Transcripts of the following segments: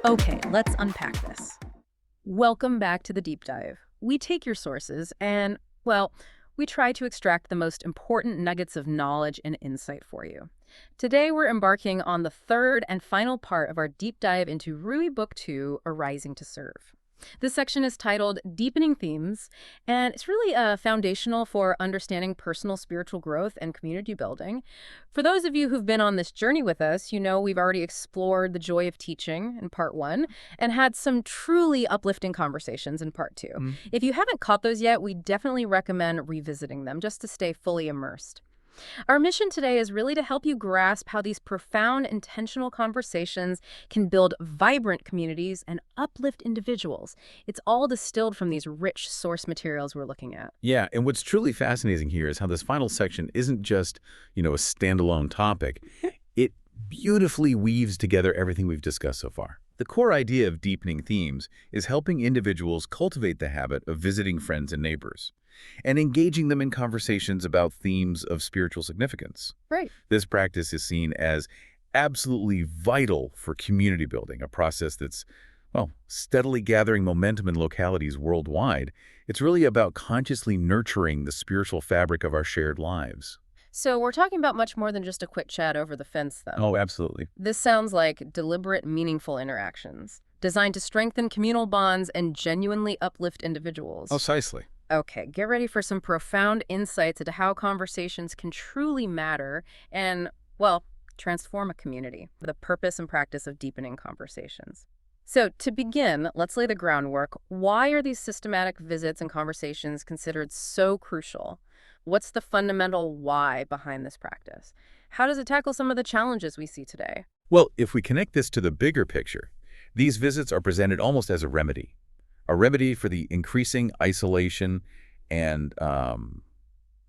Okay, let's unpack this. Welcome back to the deep dive. We take your sources and, well, we try to extract the most important nuggets of knowledge and insight for you. Today, we're embarking on the third and final part of our deep dive into Ruhi Book 2, Arising to Serve. This section is titled Deepening Themes, and it's really foundational for understanding personal spiritual growth and community building. For those of you who've been on this journey with us, you know we've already explored the joy of teaching in part 1 and had some truly uplifting conversations in part 2. If you haven't caught those yet, we definitely recommend revisiting them just to stay fully immersed. Our mission today is really to help you grasp how these profound, intentional conversations can build vibrant communities and uplift individuals. It's all distilled from these rich source materials we're looking at. Yeah, and what's truly fascinating here is how this final section isn't just, a standalone topic. It beautifully weaves together everything we've discussed so far. The core idea of deepening themes is helping individuals cultivate the habit of visiting friends and neighbors and engaging them in conversations about themes of spiritual significance. Right. This practice is seen as absolutely vital for community building, a process that's, steadily gathering momentum in localities worldwide. It's really about consciously nurturing the spiritual fabric of our shared lives. So we're talking about much more than just a quick chat over the fence, though. Oh, absolutely. This sounds like deliberate, meaningful interactions designed to strengthen communal bonds and genuinely uplift individuals. Precisely. Okay, get ready for some profound insights into how conversations can truly matter and, transform a community for the purpose and practice of deepening conversations. So, to begin, let's lay the groundwork. Why are these systematic visits and conversations considered so crucial? What's the fundamental why behind this practice? How does it tackle some of the challenges we see today? Well, if we connect this to the bigger picture, these visits are presented almost as a remedy for the increasing isolation and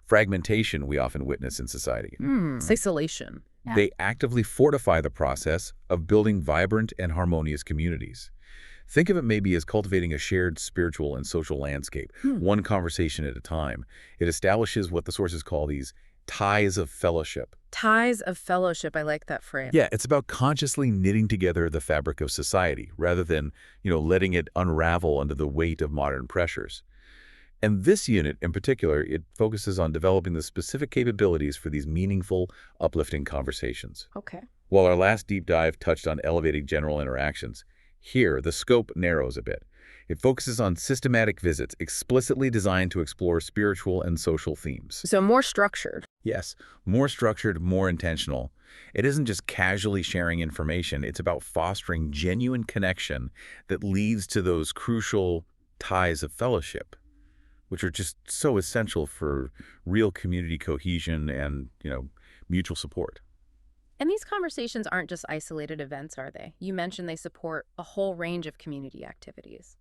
fragmentation we often witness in society. Isolation. Yeah. They actively fortify the process of building vibrant and harmonious communities. Think of it maybe as cultivating a shared spiritual and social landscape, one conversation at a time. It establishes what the sources call these ties of fellowship. Ties of fellowship, I like that phrase. Yeah, it's about consciously knitting together the fabric of society rather than, letting it unravel under the weight of modern pressures. And this unit in particular, it focuses on developing the specific capabilities for these meaningful, uplifting conversations. Okay. While our last deep dive touched on elevating general interactions, here the scope narrows a bit. It focuses on systematic visits explicitly designed to explore spiritual and social themes. So more structured. Yes, more structured, more intentional. It isn't just casually sharing information. It's about fostering genuine connection that leads to those crucial ties of fellowship, which are just so essential for real community cohesion and, mutual support. And these conversations aren't just isolated events, are they? You mentioned they support a whole range of community activities.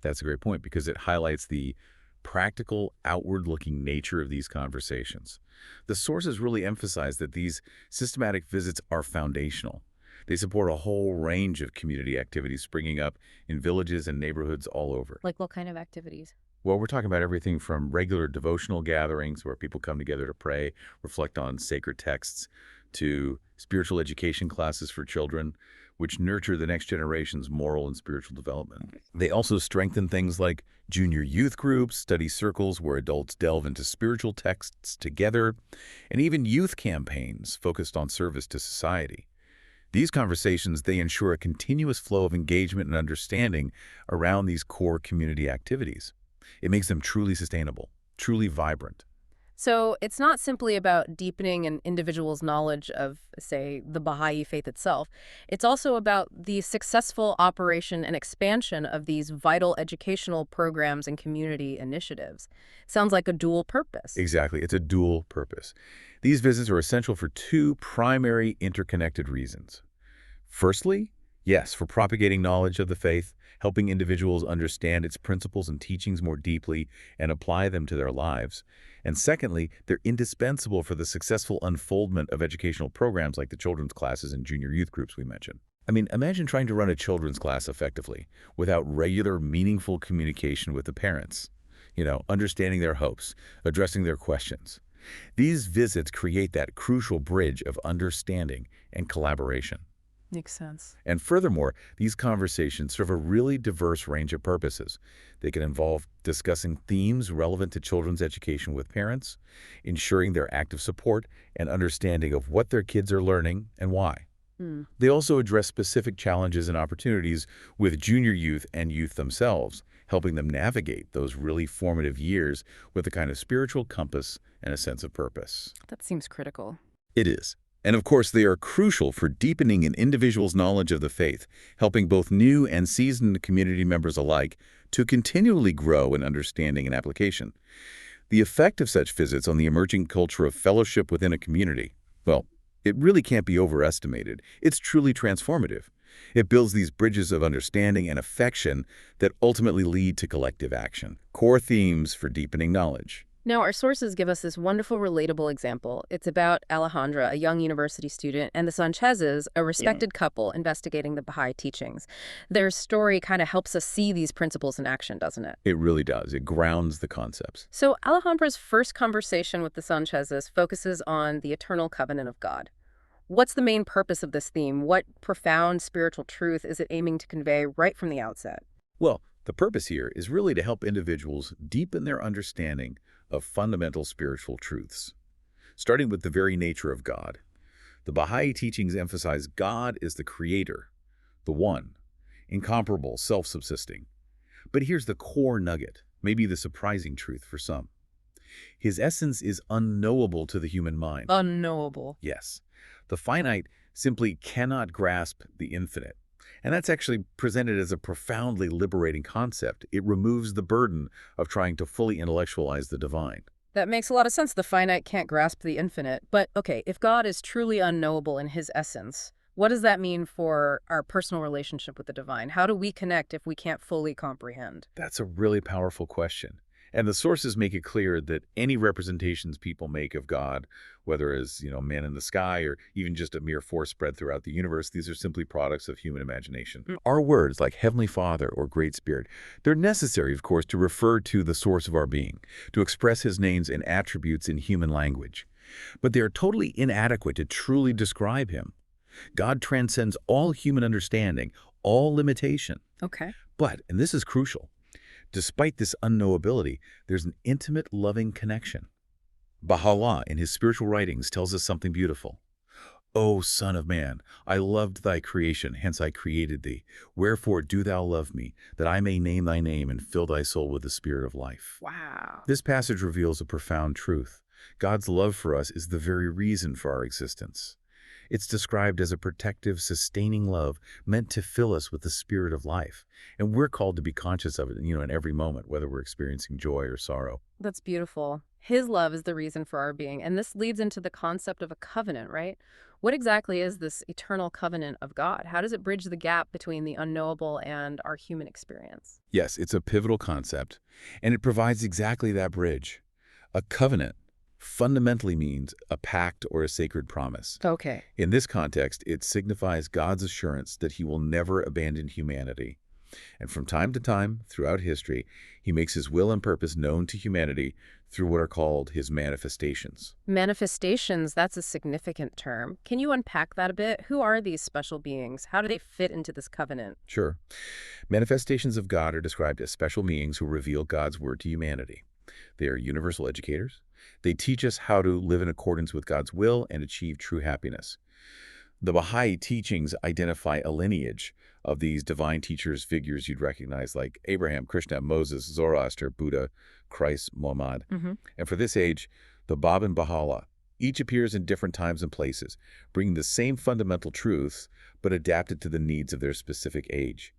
That's a great point because it highlights the practical, outward-looking nature of these conversations. The sources really emphasize that these systematic visits are foundational. They support a whole range of community activities springing up in villages and neighborhoods all over. Like what kind of activities? Well, we're talking about everything from regular devotional gatherings where people come together to pray, reflect on sacred texts, to spiritual education classes for children, which nurture the next generation's moral and spiritual development. They also strengthen things like junior youth groups, study circles where adults delve into spiritual texts together, and even youth campaigns focused on service to society. These conversations, they ensure a continuous flow of engagement and understanding around these core community activities. It makes them truly sustainable, truly vibrant. So it's not simply about deepening an individual's knowledge of, say, the Baha'i faith itself. It's also about the successful operation and expansion of these vital educational programs and community initiatives. Sounds like a dual purpose. Exactly. It's a dual purpose. These visits are essential for two primary interconnected reasons. Firstly, yes, for propagating knowledge of the faith, helping individuals understand its principles and teachings more deeply and apply them to their lives. And secondly, they're indispensable for the successful unfoldment of educational programs like the children's classes and junior youth groups we mentioned. I mean, imagine trying to run a children's class effectively without regular, meaningful communication with the parents. Understanding their hopes, addressing their questions. These visits create that crucial bridge of understanding and collaboration. Makes sense. And furthermore, these conversations serve a really diverse range of purposes. They can involve discussing themes relevant to children's education with parents, ensuring their active support and understanding of what their kids are learning and why. Mm. They also address specific challenges and opportunities with junior youth and youth themselves, helping them navigate those really formative years with a kind of spiritual compass and a sense of purpose. That seems critical. It is. And of course, they are crucial for deepening an individual's knowledge of the faith, helping both new and seasoned community members alike to continually grow in understanding and application. The effect of such visits on the emerging culture of fellowship within a community, well, it really can't be overestimated. It's truly transformative. It builds these bridges of understanding and affection that ultimately lead to collective action. Core themes for deepening knowledge. Now, our sources give us this wonderful, relatable example. It's about Alejandra, a young university student, and the Sanchezes, a respected couple investigating the Baha'i teachings. Their story kind of helps us see these principles in action, doesn't it? It really does. It grounds the concepts. So Alejandra's first conversation with the Sanchezes focuses on the eternal covenant of God. What's the main purpose of this theme? What profound spiritual truth is it aiming to convey right from the outset? Well, the purpose here is really to help individuals deepen their understanding of fundamental spiritual truths, starting with the very nature of God. The Baha'i teachings emphasize God is the creator, the one, incomparable, self-subsisting. But here's the core nugget, maybe the surprising truth for some. His essence is unknowable to the human mind. Unknowable. Yes. The finite simply cannot grasp the infinite. And that's actually presented as a profoundly liberating concept. It removes the burden of trying to fully intellectualize the divine. That makes a lot of sense. The finite can't grasp the infinite. But, okay, if God is truly unknowable in his essence, what does that mean for our personal relationship with the divine? How do we connect if we can't fully comprehend? That's a really powerful question. And the sources make it clear that any representations people make of God, whether as, man in the sky or even just a mere force spread throughout the universe, these are simply products of human imagination. Our words like Heavenly Father or Great Spirit, they're necessary, of course, to refer to the source of our being, to express his names and attributes in human language. But they are totally inadequate to truly describe him. God transcends all human understanding, all limitation. Okay. But, and this is crucial, despite this unknowability, there's an intimate, loving connection. Baha'u'lláh, in his spiritual writings, tells us something beautiful. O Son of Man, I loved thy creation, hence I created thee. Wherefore do thou love me, that I may name thy name and fill thy soul with the spirit of life. Wow. This passage reveals a profound truth. God's love for us is the very reason for our existence. It's described as a protective, sustaining love meant to fill us with the spirit of life. And we're called to be conscious of it, in every moment, whether we're experiencing joy or sorrow. That's beautiful. His love is the reason for our being. And this leads into the concept of a covenant, right? What exactly is this eternal covenant of God? How does it bridge the gap between the unknowable and our human experience? Yes, it's a pivotal concept, and it provides exactly that bridge. A covenant fundamentally means a pact or a sacred promise. Okay. In this context, it signifies God's assurance that he will never abandon humanity. And from time to time, throughout history, he makes his will and purpose known to humanity through what are called his manifestations. Manifestations, that's a significant term. Can you unpack that a bit? Who are these special beings? How do they fit into this covenant? Sure. Manifestations of God are described as special beings who reveal God's word to humanity. They are universal educators. They teach us how to live in accordance with God's will and achieve true happiness. The Baha'i teachings identify a lineage of these divine teachers, figures you'd recognize like Abraham, Krishna, Moses, Zoroaster, Buddha, Christ, Muhammad. And for this age, the Bab and Baha'u'lláh, each appears in different times and places, bringing the same fundamental truths, but adapted to the needs of their specific age.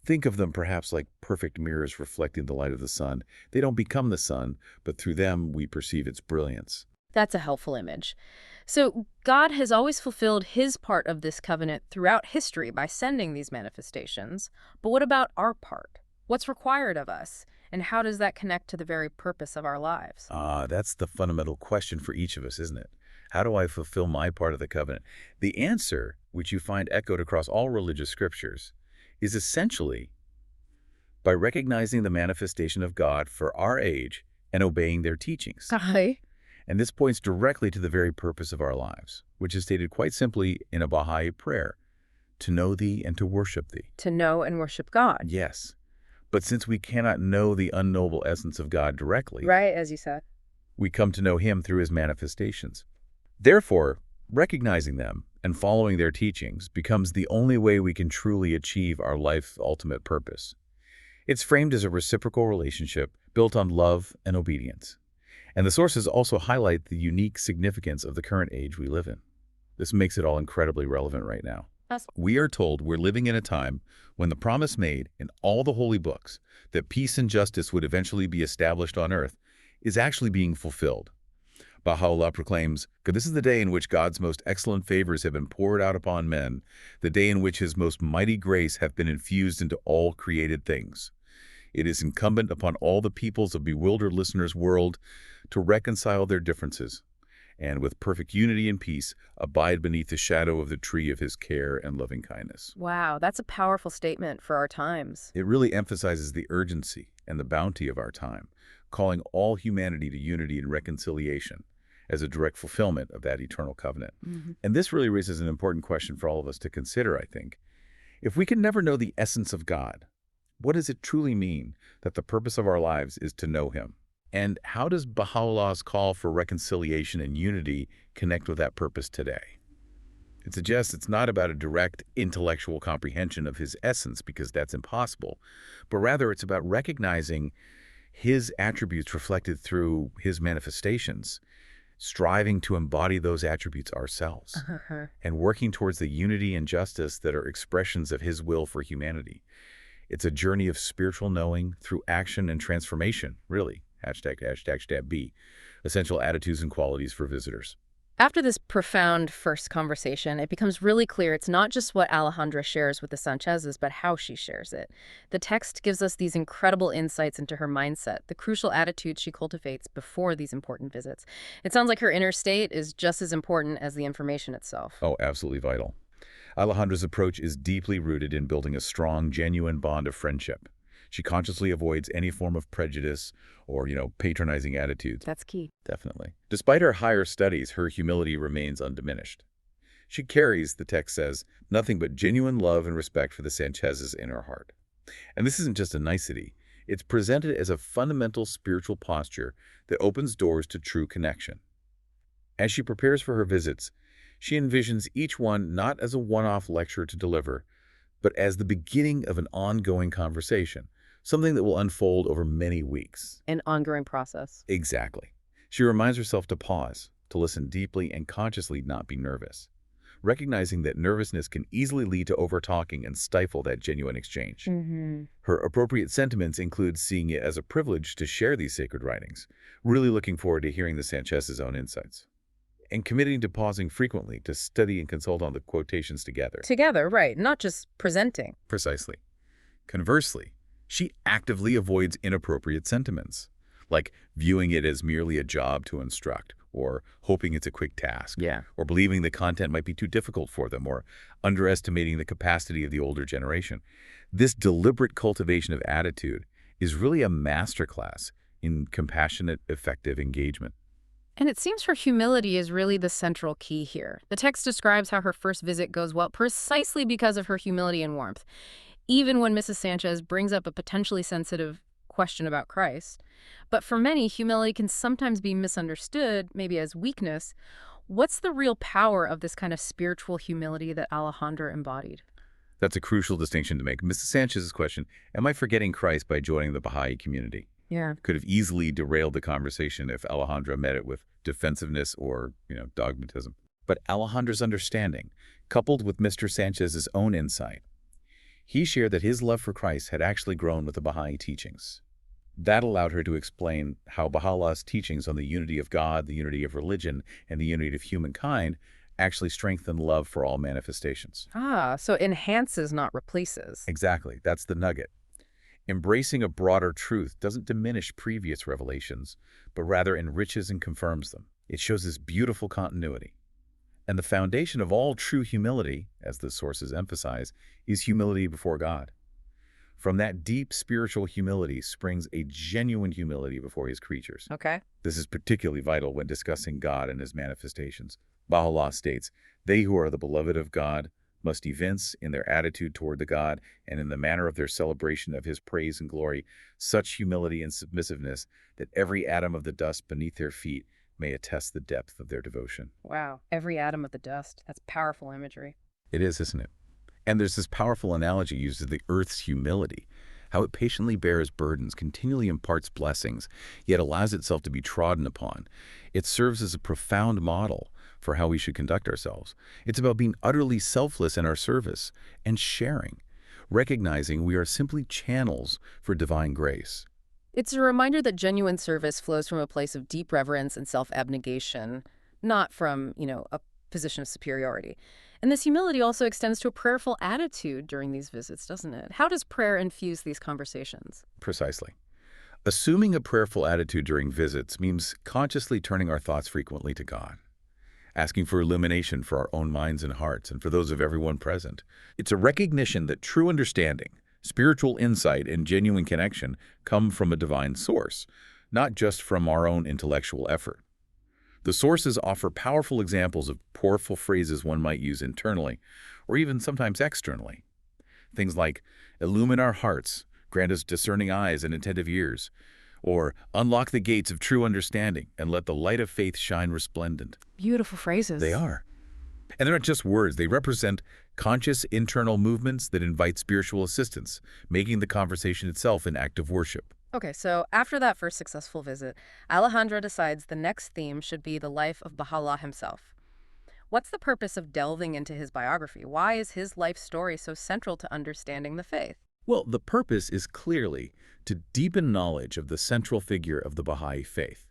Think of them perhaps like perfect mirrors reflecting the light of the sun. They don't become the sun, but through them we perceive its brilliance. That's a helpful image. So God has always fulfilled his part of this covenant throughout history by sending these manifestations. But what about our part? What's required of us? And how does that connect to the very purpose of our lives? That's the fundamental question for each of us, isn't it? How do I fulfill my part of the covenant? The answer, which you find echoed across all religious scriptures, is essentially by recognizing the manifestation of God for our age and obeying their teachings. Hi. And this points directly to the very purpose of our lives, which is stated quite simply in a Baha'i prayer, to know thee and to worship thee. To know and worship God. Yes. But since we cannot know the unknowable essence of God directly, Right, as you said. we come to know him through his manifestations. Therefore, recognizing them and following their teachings becomes the only way we can truly achieve our life's ultimate purpose. It's framed as a reciprocal relationship built on love and obedience. And the sources also highlight the unique significance of the current age we live in. This makes it all incredibly relevant right now. We are told we're living in a time when the promise made in all the holy books that peace and justice would eventually be established on earth is actually being fulfilled. Bahá'u'lláh proclaims, "This is the day in which God's most excellent favors have been poured out upon men, the day in which his most mighty grace have been infused into all created things. It is incumbent upon all the peoples of bewildered listeners' world to reconcile their differences, and with perfect unity and peace, abide beneath the shadow of the tree of his care and loving kindness." Wow, that's a powerful statement for our times. It really emphasizes the urgency and the bounty of our time, calling all humanity to unity and reconciliation as a direct fulfillment of that eternal covenant. And this really raises an important question for all of us to consider, I think. If we can never know the essence of God, what does it truly mean that the purpose of our lives is to know him? And how does Baha'u'llah's call for reconciliation and unity connect with that purpose today? It suggests it's not about a direct intellectual comprehension of his essence, because that's impossible, but rather it's about recognizing his attributes reflected through his manifestations, striving to embody those attributes ourselves, and working towards the unity and justice that are expressions of his will for humanity. It's a journey of spiritual knowing through action and transformation, really. Hashtag B. Essential attitudes and qualities for visitors. After this profound first conversation, it becomes really clear it's not just what Alejandra shares with the Sanchezes, but how she shares it. The text gives us these incredible insights into her mindset, the crucial attitudes she cultivates before these important visits. It sounds like her inner state is just as important as the information itself. Oh, absolutely vital. Alejandra's approach is deeply rooted in building a strong, genuine bond of friendship. She consciously avoids any form of prejudice or, patronizing attitudes. That's key. Definitely. Despite her higher studies, her humility remains undiminished. She carries, the text says, nothing but genuine love and respect for the Sanchezes in her heart. And this isn't just a nicety. It's presented as a fundamental spiritual posture that opens doors to true connection. As she prepares for her visits, she envisions each one not as a one-off lecture to deliver, but as the beginning of an ongoing conversation, something that will unfold over many weeks. An ongoing process. Exactly. She reminds herself to pause, to listen deeply and consciously not be nervous, recognizing that nervousness can easily lead to over-talking and stifle that genuine exchange. Her appropriate sentiments include seeing it as a privilege to share these sacred writings, really looking forward to hearing the Sanchez's own insights, and committing to pausing frequently to study and consult on the quotations together. Together, right, not just presenting. Precisely. Conversely, she actively avoids inappropriate sentiments, like viewing it as merely a job to instruct, or hoping it's a quick task, or believing the content might be too difficult for them, or underestimating the capacity of the older generation. This deliberate cultivation of attitude is really a masterclass in compassionate, effective engagement. And it seems her humility is really the central key here. The text describes how her first visit goes well precisely because of her humility and warmth. Even when Mrs. Sanchez brings up a potentially sensitive question about Christ. But for many, humility can sometimes be misunderstood, maybe as weakness. What's the real power of this kind of spiritual humility that Alejandra embodied? That's a crucial distinction to make. Mrs. Sanchez's question, am I forgetting Christ by joining the Baha'i community? Could have easily derailed the conversation if Alejandra met it with defensiveness or, dogmatism. But Alejandra's understanding, coupled with Mr. Sanchez's own insight, he shared that his love for Christ had actually grown with the Baha'i teachings. That allowed her to explain how Baha'u'llah's teachings on the unity of God, the unity of religion, and the unity of humankind actually strengthen love for all manifestations. So enhances, not replaces. Exactly. That's the nugget. Embracing a broader truth doesn't diminish previous revelations, but rather enriches and confirms them. It shows this beautiful continuity. And the foundation of all true humility, as the sources emphasize, is humility before God. From that deep spiritual humility springs a genuine humility before his creatures. This is particularly vital when discussing God and his manifestations. Baha'u'lláh states, "They who are the beloved of God, must evince in their attitude toward the God and in the manner of their celebration of his praise and glory such humility and submissiveness that every atom of the dust beneath their feet may attest the depth of their devotion. Wow, every atom of the dust. That's powerful imagery. It is, isn't it? And there's this powerful analogy used of the earth's humility, how it patiently bears burdens, continually imparts blessings, yet allows itself to be trodden upon. It serves as a profound model for how we should conduct ourselves. It's about being utterly selfless in our service and sharing, recognizing we are simply channels for divine grace. It's a reminder that genuine service flows from a place of deep reverence and self-abnegation, not from, a position of superiority. And this humility also extends to a prayerful attitude during these visits, doesn't it? How does prayer infuse these conversations? Precisely. Assuming a prayerful attitude during visits means consciously turning our thoughts frequently to God, asking for illumination for our own minds and hearts and for those of everyone present. It's a recognition that true understanding, spiritual insight, and genuine connection come from a divine source, not just from our own intellectual effort. The sources offer powerful examples of powerful phrases one might use internally, or even sometimes externally. Things like, illumine our hearts, grant us discerning eyes and attentive ears, or unlock the gates of true understanding and let the light of faith shine resplendent. Beautiful phrases. They are. And they're not just words. They represent conscious internal movements that invite spiritual assistance, making the conversation itself an act of worship. Okay, so after that first successful visit, Alejandra decides the next theme should be the life of Baha'u'lláh himself. What's the purpose of delving into his biography? Why is his life story so central to understanding the faith? Well, the purpose is clearly to deepen knowledge of the central figure of the Baha'i faith,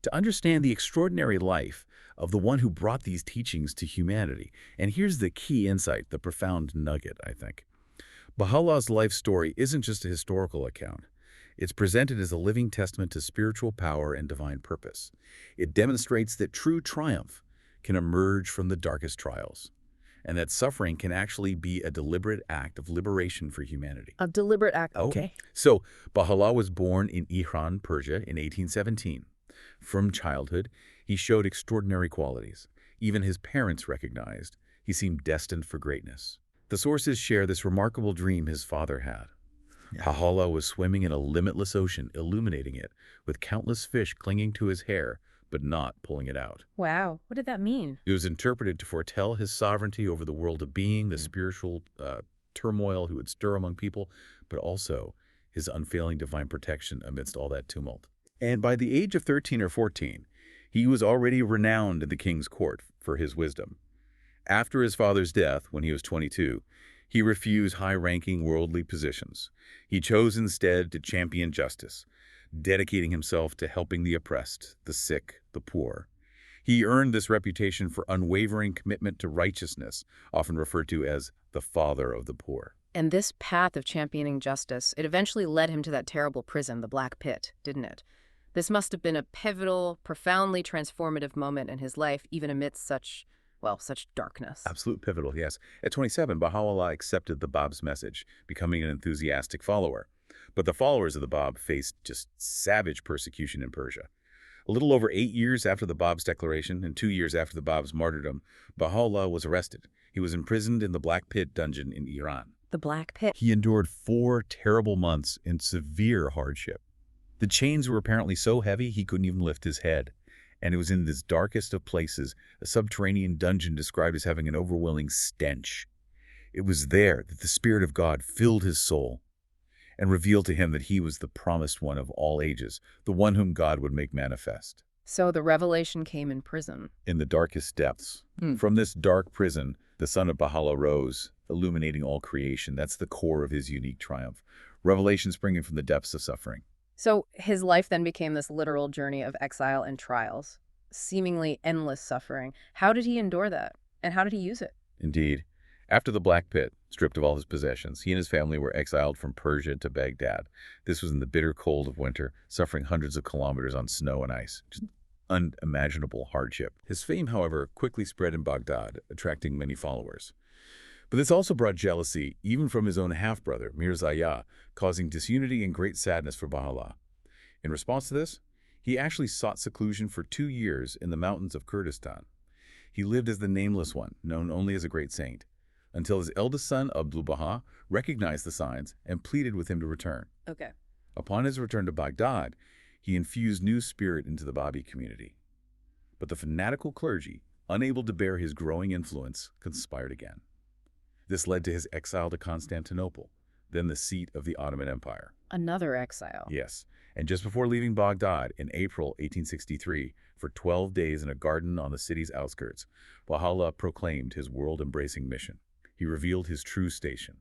to understand the extraordinary life of the one who brought these teachings to humanity. And here's the key insight, the profound nugget, I think. Baha'u'llah's life story isn't just a historical account. It's presented as a living testament to spiritual power and divine purpose. It demonstrates that true triumph can emerge from the darkest trials, and that suffering can actually be a deliberate act of liberation for humanity. A deliberate act, okay. So, Baha'u'lláh was born in Iran, Persia in 1817. From childhood, he showed extraordinary qualities. Even his parents recognized he seemed destined for greatness. The sources share this remarkable dream his father had. Baha'u'lláh was swimming in a limitless ocean, illuminating it, with countless fish clinging to his hair, but not pulling it out. Wow, what did that mean? It was interpreted to foretell his sovereignty over the world of being, the spiritual turmoil he would stir among people, but also his unfailing divine protection amidst all that tumult. And by the age of 13 or 14, he was already renowned in the king's court for his wisdom. After his father's death, when he was 22, he refused high-ranking worldly positions. He chose instead to champion justice, dedicating himself to helping the oppressed, the sick, the poor. He earned this reputation for unwavering commitment to righteousness, often referred to as the father of the poor. And this path of championing justice, it eventually led him to that terrible prison, the Black Pit, didn't it? This must have been a pivotal, profoundly transformative moment in his life, even amidst such darkness. Absolute pivotal, yes. At 27, Baha'u'lláh accepted the Bab's message, becoming an enthusiastic follower. But the followers of the Bab faced just savage persecution in Persia. A little over 8 years after the Bab's declaration and 2 years after the Bab's martyrdom, Baha'u'lláh was arrested. He was imprisoned in the Black Pit dungeon in Iran. The Black Pit. He endured 4 terrible months in severe hardship. The chains were apparently so heavy he couldn't even lift his head. And it was in this darkest of places, a subterranean dungeon described as having an overwhelming stench. It was there that the Spirit of God filled his soul and revealed to him that he was the promised one of all ages, the one whom God would make manifest. So the revelation came in prison. In the darkest depths. From this dark prison, the Son of Baha'u'lláh rose, illuminating all creation. That's the core of his unique triumph. Revelation springing from the depths of suffering. So his life then became this literal journey of exile and trials, seemingly endless suffering. How did he endure that? And how did he use it? Indeed. After the Black Pit, stripped of all his possessions, he and his family were exiled from Persia to Baghdad. This was in the bitter cold of winter, suffering hundreds of kilometers on snow and ice. Just unimaginable hardship. His fame, however, quickly spread in Baghdad, attracting many followers. But this also brought jealousy, even from his own half-brother, Mirza, causing disunity and great sadness for Baha'u'lláh. In response to this, he actually sought seclusion for 2 years in the mountains of Kurdistan. He lived as the Nameless One, known only as a great saint, until his eldest son, Abdu'l-Bahá, recognized the signs and pleaded with him to return. Okay. Upon his return to Baghdad, he infused new spirit into the Baha'i community. But the fanatical clergy, unable to bear his growing influence, conspired again. This led to his exile to Constantinople, then the seat of the Ottoman Empire. Another exile. Yes, and just before leaving Baghdad in April 1863, for 12 days in a garden on the city's outskirts, Baha'u'lláh proclaimed his world-embracing mission. He revealed his true station.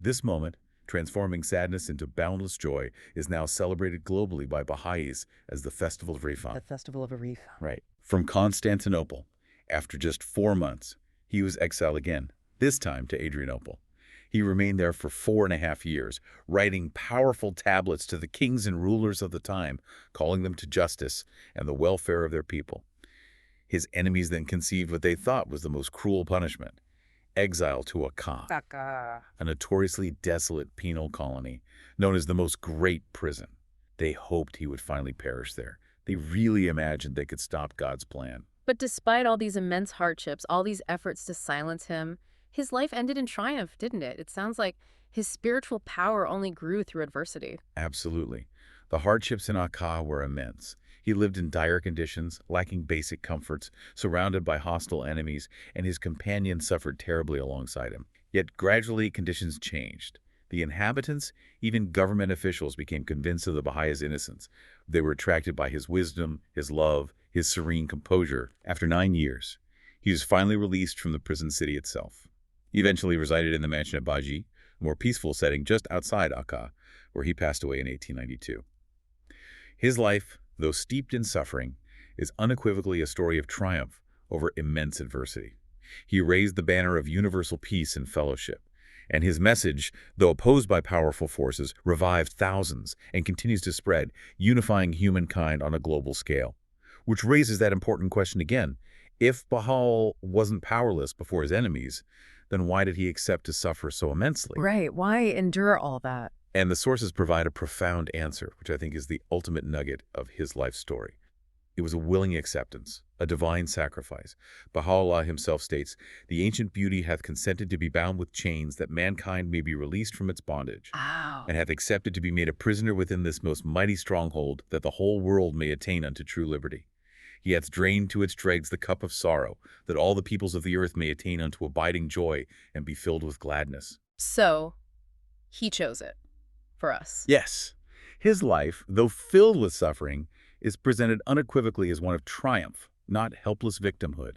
This moment, transforming sadness into boundless joy, is now celebrated globally by Baha'is as the Festival of Rifan. The Festival of Arif. Right. From Constantinople, after just 4 months, he was exiled again, this time to Adrianople. He remained there for 4.5 years, writing powerful tablets to the kings and rulers of the time, calling them to justice and the welfare of their people. His enemies then conceived what they thought was the most cruel punishment: exile to Akka, a notoriously desolate penal colony known as the Most Great Prison. They hoped he would finally perish there. They really imagined they could stop God's plan. But despite all these immense hardships, all these efforts to silence him, his life ended in triumph, didn't it? It sounds like his spiritual power only grew through adversity. Absolutely. The hardships in Akka were immense. He lived in dire conditions, lacking basic comforts, surrounded by hostile enemies, and his companions suffered terribly alongside him. Yet gradually conditions changed. The inhabitants, even government officials, became convinced of the Baha'is' innocence. They were attracted by his wisdom, his love, his serene composure. After 9 years, he was finally released from the prison city itself. He eventually resided in the mansion at Baji, a more peaceful setting just outside Akka, where he passed away in 1892. His life, though steeped in suffering, is unequivocally a story of triumph over immense adversity. He raised the banner of universal peace and fellowship, and his message, though opposed by powerful forces, revived thousands and continues to spread, unifying humankind on a global scale. Which raises that important question again: if Bahá'u'lláh wasn't powerless before his enemies, then why did he accept to suffer so immensely? Right. Why endure all that? And the sources provide a profound answer, which I think is the ultimate nugget of his life story. It was a willing acceptance, a divine sacrifice. Baha'u'lláh himself states, "The ancient beauty hath consented to be bound with chains, that mankind may be released from its bondage, Wow. and hath accepted to be made a prisoner within this most mighty stronghold, that the whole world may attain unto true liberty. He hath drained to its dregs the cup of sorrow, that all the peoples of the earth may attain unto abiding joy and be filled with gladness." So, he chose it for us. Yes, his life, though filled with suffering, is presented unequivocally as one of triumph, not helpless victimhood.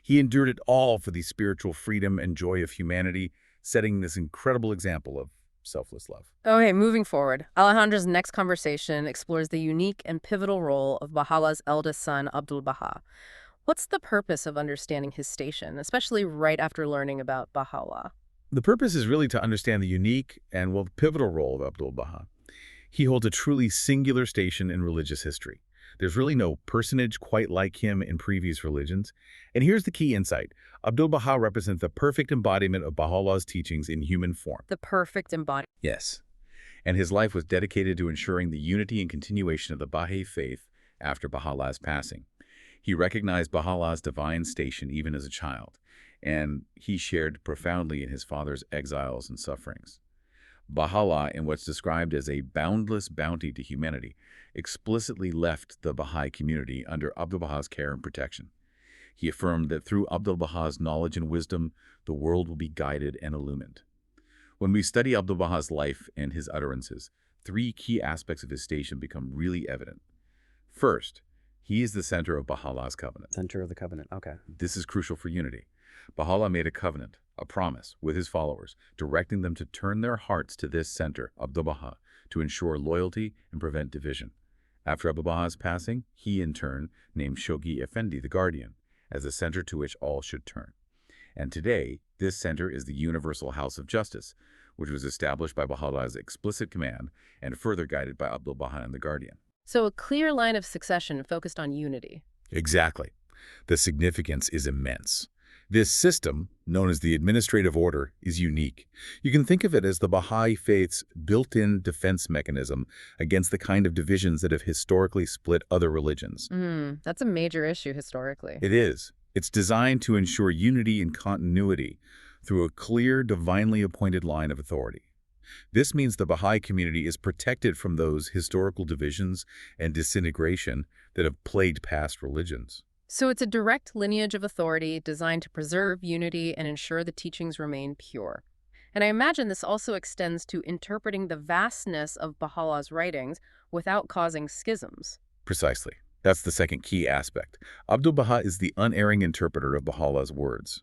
He endured it all for the spiritual freedom and joy of humanity, setting this incredible example of selfless love. Okay, moving forward, Alejandro's next conversation explores the unique and pivotal role of Baha'u'llah's eldest son, Abdu'l-Bahá. What's the purpose of understanding his station, especially right after learning about Baha'u'lláh? The purpose is really to understand the unique and, well, pivotal role of Abdu'l-Bahá. He holds a truly singular station in religious history. There's really no personage quite like him in previous religions. And here's the key insight. Abdu'l-Bahá represents the perfect embodiment of Baha'u'llah's teachings in human form. The perfect embodiment. Yes. And his life was dedicated to ensuring the unity and continuation of the Baha'i faith after Baha'u'llah's passing. He recognized Baha'u'llah's divine station even as a child, and he shared profoundly in his father's exiles and sufferings. Baha'u'lláh, in what's described as a boundless bounty to humanity, explicitly left the Baha'i community under Abdu'l-Bahá's care and protection. He affirmed that through Abdu'l-Bahá's knowledge and wisdom, the world will be guided and illumined. When we study Abdu'l-Bahá's life and his utterances, 3 key aspects of his station become really evident. First, he is the center of Baha'u'llah's covenant. Center of the covenant, okay. This is crucial for unity. Baha'u'lláh made a covenant, a promise, with his followers, directing them to turn their hearts to this center, Abdu'l-Bahá, to ensure loyalty and prevent division. After Abdu'l-Bahá's passing, he in turn named Shoghi Effendi, the guardian, as the center to which all should turn. And today, this center is the Universal House of Justice, which was established by Baha'u'llah's explicit command and further guided by Abdu'l-Bahá and the guardian. So a clear line of succession focused on unity. Exactly. The significance is immense. This system, known as the administrative order, is unique. You can think of it as the Baha'i faith's built-in defense mechanism against the kind of divisions that have historically split other religions. That's a major issue historically. It is. It's designed to ensure unity and continuity through a clear, divinely appointed line of authority. This means the Baha'i community is protected from those historical divisions and disintegration that have plagued past religions. So it's a direct lineage of authority designed to preserve unity and ensure the teachings remain pure. And I imagine this also extends to interpreting the vastness of Baha'u'llah's writings without causing schisms. Precisely. That's the second key aspect. Abdu'l-Bahá is the unerring interpreter of Baha'u'llah's words.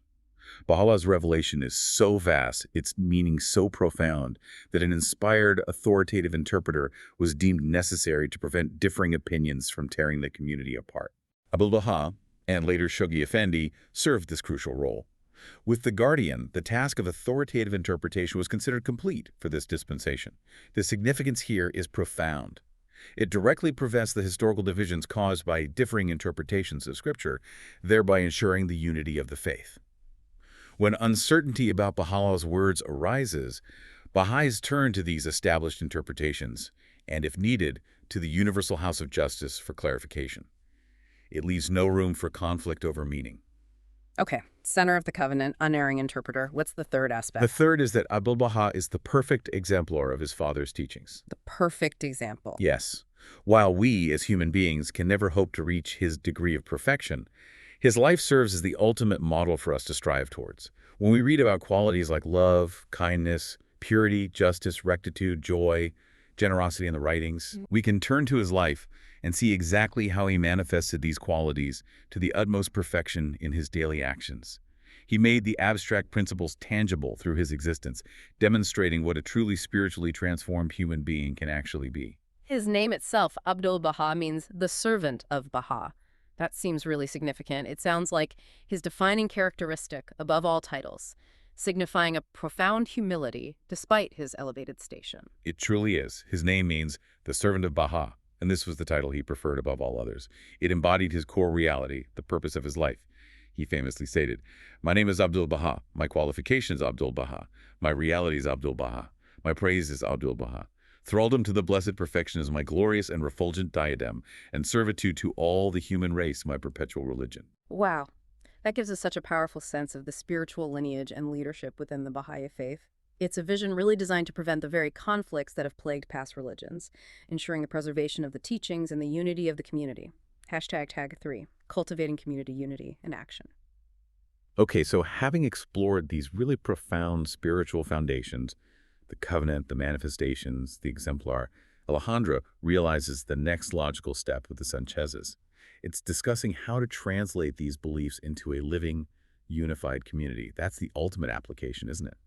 Baha'u'llah's revelation is so vast, its meaning so profound, that an inspired, authoritative interpreter was deemed necessary to prevent differing opinions from tearing the community apart. Abdu'l-Bahá, and later Shoghi Effendi, served this crucial role. With the Guardian, the task of authoritative interpretation was considered complete for this dispensation. The significance here is profound. It directly prevents the historical divisions caused by differing interpretations of Scripture, thereby ensuring the unity of the faith. When uncertainty about Baha'u'llah's words arises, Baha'is turn to these established interpretations, and if needed, to the Universal House of Justice for clarification. It leaves no room for conflict over meaning. Okay, center of the covenant, unerring interpreter. What's the third aspect? The third is that Abdu'l-Bahá is the perfect exemplar of his father's teachings. The perfect example. Yes. While we, as human beings, can never hope to reach his degree of perfection, his life serves as the ultimate model for us to strive towards. When we read about qualities like love, kindness, purity, justice, rectitude, joy, generosity in the writings, we can turn to his life and see exactly how he manifested these qualities to the utmost perfection in his daily actions. He made the abstract principles tangible through his existence, demonstrating what a truly spiritually transformed human being can actually be. His name itself, Abdu'l-Bahá, means the servant of Baha. That seems really significant. It sounds like his defining characteristic above all titles, signifying a profound humility despite his elevated station. It truly is. His name means the servant of Baha, and this was the title he preferred above all others. It embodied his core reality, the purpose of his life. He famously stated, "My name is Abdu'l-Bahá. My qualification is Abdu'l-Bahá. My reality is Abdu'l-Bahá. My praise is Abdu'l-Bahá. Thraldom to the blessed perfection is my glorious and refulgent diadem, and servitude to all the human race my perpetual religion." Wow. That gives us such a powerful sense of the spiritual lineage and leadership within the Baha'i faith. It's a vision really designed to prevent the very conflicts that have plagued past religions, ensuring the preservation of the teachings and the unity of the community. #tag3, cultivating community unity in action. Okay, so having explored these really profound spiritual foundations, the covenant, the manifestations, the exemplar, Alejandra realizes the next logical step with the Sanchez's. It's discussing how to translate these beliefs into a living, unified community. That's the ultimate application, isn't it?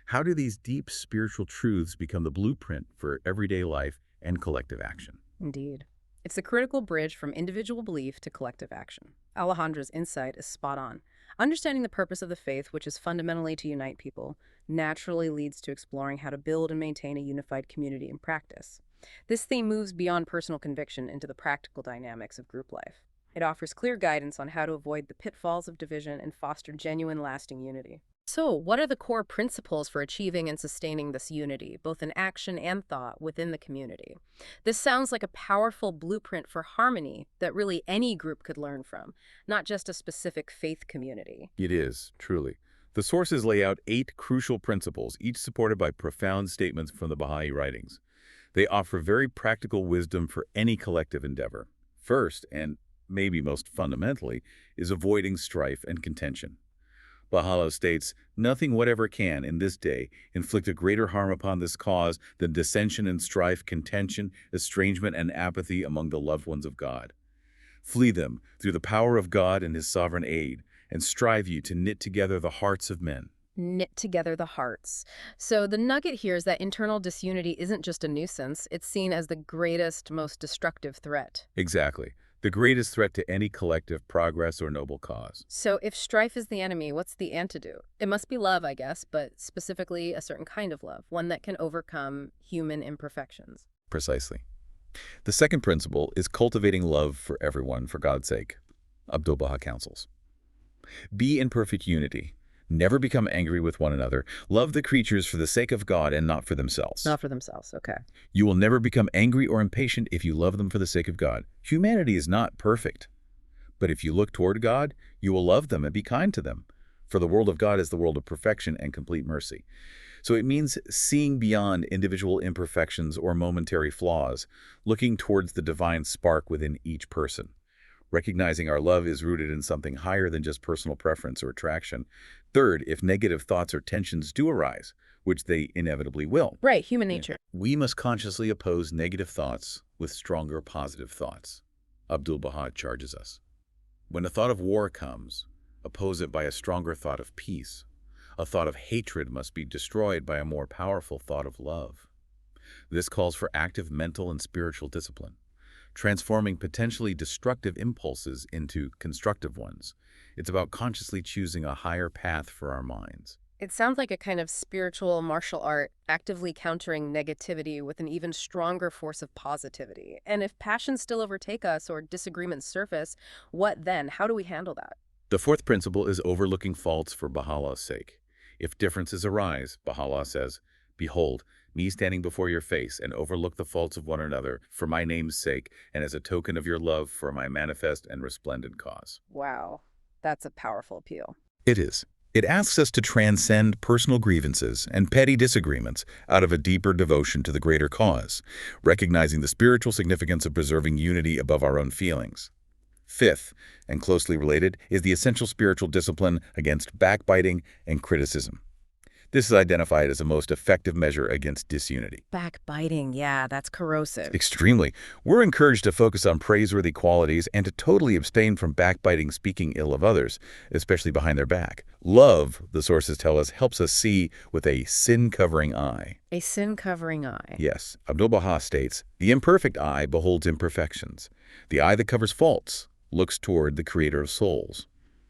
How do these deep spiritual truths become the blueprint for everyday life and collective action? Indeed. It's the critical bridge from individual belief to collective action. Alejandra's insight is spot on. Understanding the purpose of the faith, which is fundamentally to unite people, naturally leads to exploring how to build and maintain a unified community in practice. This theme moves beyond personal conviction into the practical dynamics of group life. It offers clear guidance on how to avoid the pitfalls of division and foster genuine, lasting unity. So, what are the core principles for achieving and sustaining this unity, both in action and thought, within the community? This sounds like a powerful blueprint for harmony that really any group could learn from, not just a specific faith community. It is, truly. The sources lay out 8 crucial principles, each supported by profound statements from the Baha'i writings. They offer very practical wisdom for any collective endeavor. First, and maybe most fundamentally, is avoiding strife and contention. Baha'u'lláh states, "Nothing whatever can, in this day, inflict a greater harm upon this cause than dissension and strife, contention, estrangement, and apathy among the loved ones of God. Flee them through the power of God and his sovereign aid, and strive you to knit together the hearts of men." Knit together the hearts. So the nugget here is that internal disunity isn't just a nuisance, it's seen as the greatest, most destructive threat. Exactly. The greatest threat to any collective progress or noble cause. So if strife is the enemy, what's the antidote? It must be love, I guess, but specifically a certain kind of love, one that can overcome human imperfections. Precisely. The second principle is cultivating love for everyone for God's sake. Abdu'l-Bahá counsels. Be in perfect unity. Never become angry with one another. Love the creatures for the sake of God and not for themselves. Not for themselves, okay. You will never become angry or impatient if you love them for the sake of God. Humanity is not perfect. But if you look toward God, you will love them and be kind to them. For the world of God is the world of perfection and complete mercy. So it means seeing beyond individual imperfections or momentary flaws, looking towards the divine spark within each person. Recognizing our love is rooted in something higher than just personal preference or attraction. Third, if negative thoughts or tensions do arise, which they inevitably will, Right, human nature. we must consciously oppose negative thoughts with stronger positive thoughts. Abdu'l-Bahá charges us. When a thought of war comes, oppose it by a stronger thought of peace. A thought of hatred must be destroyed by a more powerful thought of love. This calls for active mental and spiritual discipline, transforming potentially destructive impulses into constructive ones. It's about consciously choosing a higher path for our minds. It sounds like a kind of spiritual martial art, actively countering negativity with an even stronger force of positivity. And if passions still overtake us or disagreements surface, what then? How do we handle that? The fourth principle is overlooking faults for Baha'u'llah's sake. If differences arise, Baha'u'lláh says, "Behold, me standing before your face, and overlook the faults of one another for my name's sake, and as a token of your love for my manifest and resplendent cause." Wow, that's a powerful appeal. It is. It asks us to transcend personal grievances and petty disagreements out of a deeper devotion to the greater cause, recognizing the spiritual significance of preserving unity above our own feelings. Fifth, and closely related, is the essential spiritual discipline against backbiting and criticism. This is identified as a most effective measure against disunity. Backbiting, yeah, that's corrosive. Extremely. We're encouraged to focus on praiseworthy qualities and to totally abstain from backbiting, speaking ill of others, especially behind their back. Love, the sources tell us, helps us see with a sin-covering eye. A sin-covering eye. Yes, Abdu'l-Bahá states, "The imperfect eye beholds imperfections. The eye that covers faults looks toward the Creator of souls."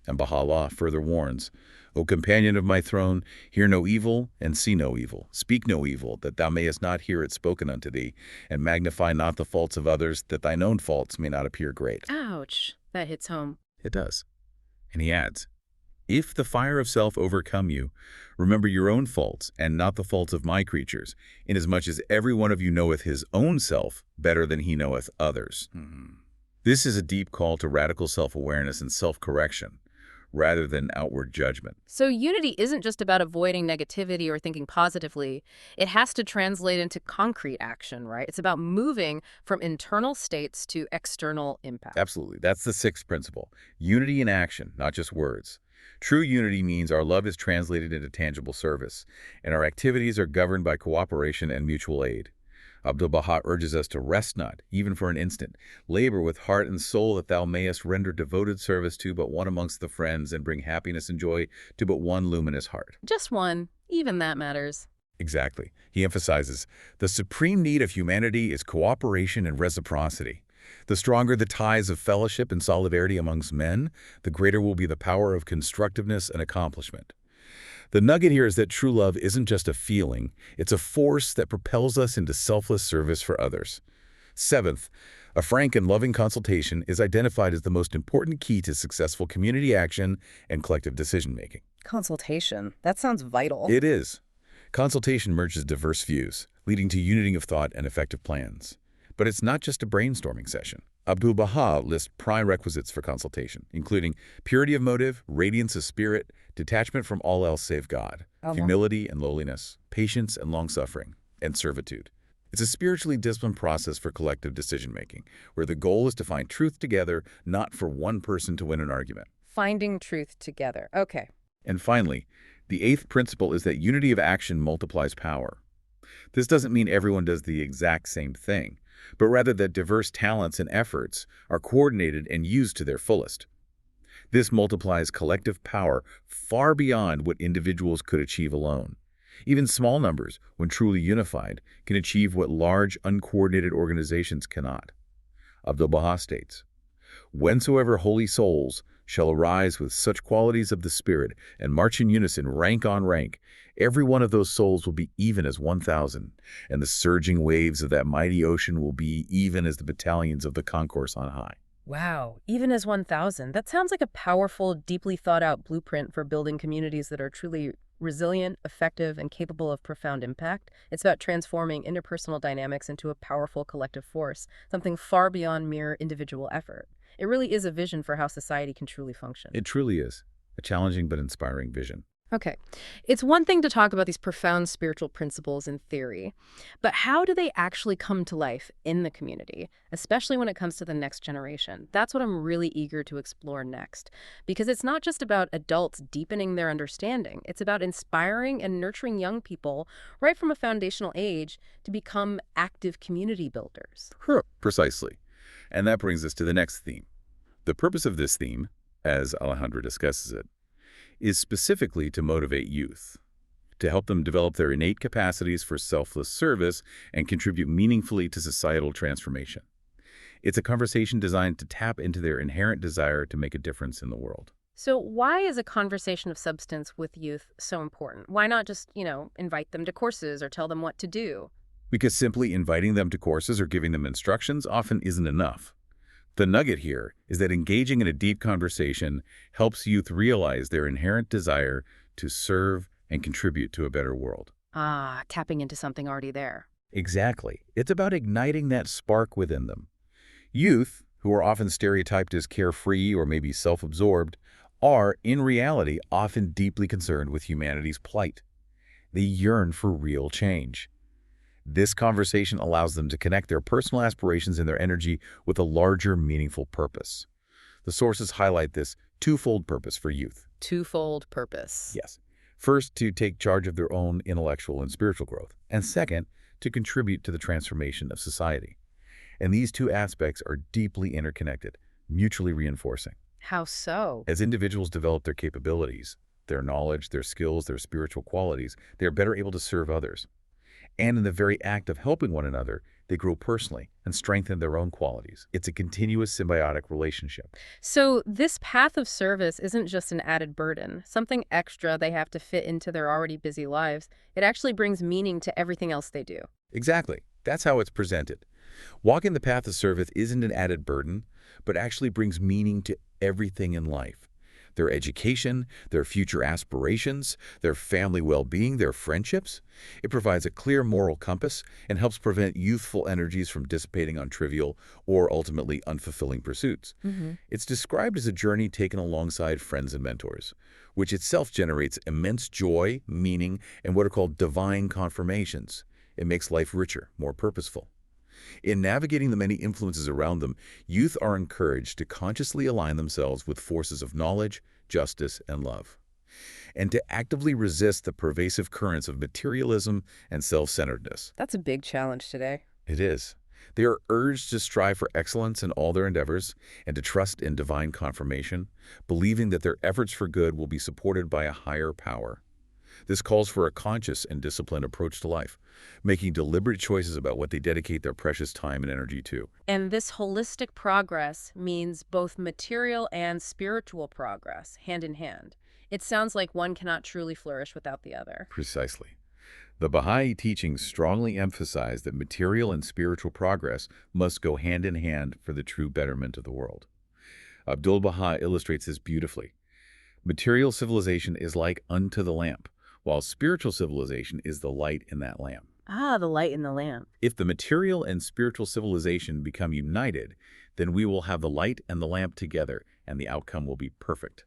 And Baha'u'lláh further warns, "O companion of my throne, hear no evil and see no evil. Speak no evil, that thou mayest not hear it spoken unto thee, and magnify not the faults of others, that thine own faults may not appear great." Ouch, that hits home. It does. And he adds, "If the fire of self overcome you, remember your own faults, and not the faults of my creatures, inasmuch as every one of you knoweth his own self better than he knoweth others." This is a deep call to radical self-awareness and self-correction, rather than outward judgment. So unity isn't just about avoiding negativity or thinking positively. It has to translate into concrete action, right? It's about moving from internal states to external impact. Absolutely. That's the sixth principle. Unity in action, not just words. True unity means our love is translated into tangible service, and our activities are governed by cooperation and mutual aid. Abdu'l-Bahá urges us to rest not, even for an instant. Labor with heart and soul that thou mayest render devoted service to but one amongst the friends and bring happiness and joy to but one luminous heart. Just one. Even that matters. Exactly. He emphasizes, the supreme need of humanity is cooperation and reciprocity. The stronger the ties of fellowship and solidarity amongst men, the greater will be the power of constructiveness and accomplishment. The nugget here is that true love isn't just a feeling, it's a force that propels us into selfless service for others. Seventh, a frank and loving consultation is identified as the most important key to successful community action and collective decision-making. Consultation. That sounds vital. It is. Consultation merges diverse views, leading to unity of thought and effective plans. But it's not just a brainstorming session. Abdu'l-Bahá lists prerequisites for consultation, including purity of motive, radiance of spirit, detachment from all else save God, humility and lowliness, patience and long-suffering, and servitude. It's a spiritually disciplined process for collective decision-making, where the goal is to find truth together, not for one person to win an argument. Finding truth together. Okay. And finally, the eighth principle is that unity of action multiplies power. This doesn't mean everyone does the exact same thing, but rather that diverse talents and efforts are coordinated and used to their fullest. This multiplies collective power far beyond what individuals could achieve alone. Even small numbers, when truly unified, can achieve what large, uncoordinated organizations cannot. Abdu'l-Bahá states, "Whensoever holy souls shall arise with such qualities of the Spirit and march in unison rank on rank, every one of those souls will be even as 1,000, and the surging waves of that mighty ocean will be even as the battalions of the concourse on high." Wow, even as 1,000. That sounds like a powerful, deeply thought-out blueprint for building communities that are truly resilient, effective, and capable of profound impact. It's about transforming interpersonal dynamics into a powerful collective force, something far beyond mere individual effort. It really is a vision for how society can truly function. It truly is. a challenging but inspiring vision. Okay. It's one thing to talk about these profound spiritual principles in theory, but how do they actually come to life in the community, especially when it comes to the next generation? That's what I'm really eager to explore next, because it's not just about adults deepening their understanding. It's about inspiring and nurturing young people right from a foundational age to become active community builders. Precisely. And that brings us to the next theme. The purpose of this theme, as Alejandra discusses it, is specifically to motivate youth, to help them develop their innate capacities for selfless service and contribute meaningfully to societal transformation. It's a conversation designed to tap into their inherent desire to make a difference in the world. So why is a conversation of substance with youth so important? Why not just, invite them to courses or tell them what to do? Because simply inviting them to courses or giving them instructions often isn't enough. The nugget here is that engaging in a deep conversation helps youth realize their inherent desire to serve and contribute to a better world. Ah, tapping into something already there. Exactly. It's about igniting that spark within them. Youth, who are often stereotyped as carefree or maybe self-absorbed, are, in reality, often deeply concerned with humanity's plight. They yearn for real change. This conversation allows them to connect their personal aspirations and their energy with a larger, meaningful purpose. The sources highlight this twofold purpose for youth. Twofold purpose. Yes. First, to take charge of their own intellectual and spiritual growth. And second, to contribute to the transformation of society. And these two aspects are deeply interconnected, mutually reinforcing. How so? As individuals develop their capabilities, their knowledge, their skills, their spiritual qualities, they are better able to serve others. And in the very act of helping one another, they grow personally and strengthen their own qualities. It's a continuous symbiotic relationship. So this path of service isn't just an added burden, something extra they have to fit into their already busy lives. It actually brings meaning to everything else they do. Exactly. That's how it's presented. Walking the path of service isn't an added burden, but actually brings meaning to everything in life. Their education, their future aspirations, their family well-being, their friendships. It provides a clear moral compass and helps prevent youthful energies from dissipating on trivial or ultimately unfulfilling pursuits. It's described as a journey taken alongside friends and mentors, which itself generates immense joy, meaning, and what are called divine confirmations. It makes life richer, more purposeful. In navigating the many influences around them, youth are encouraged to consciously align themselves with forces of knowledge, justice, and love, and to actively resist the pervasive currents of materialism and self-centeredness. That's a big challenge today. It is. They are urged to strive for excellence in all their endeavors and to trust in divine confirmation, believing that their efforts for good will be supported by a higher power. This calls for a conscious and disciplined approach to life, making deliberate choices about what they dedicate their precious time and energy to. And this holistic progress means both material and spiritual progress, hand in hand. It sounds like one cannot truly flourish without the other. Precisely. The Baha'i teachings strongly emphasize that material and spiritual progress must go hand in hand for the true betterment of the world. Abdu'l-Bahá illustrates this beautifully. Material civilization is like unto the lamp, while spiritual civilization is the light in that lamp. Ah, the light in the lamp. If the material and spiritual civilization become united, then we will have the light and the lamp together, and the outcome will be perfect.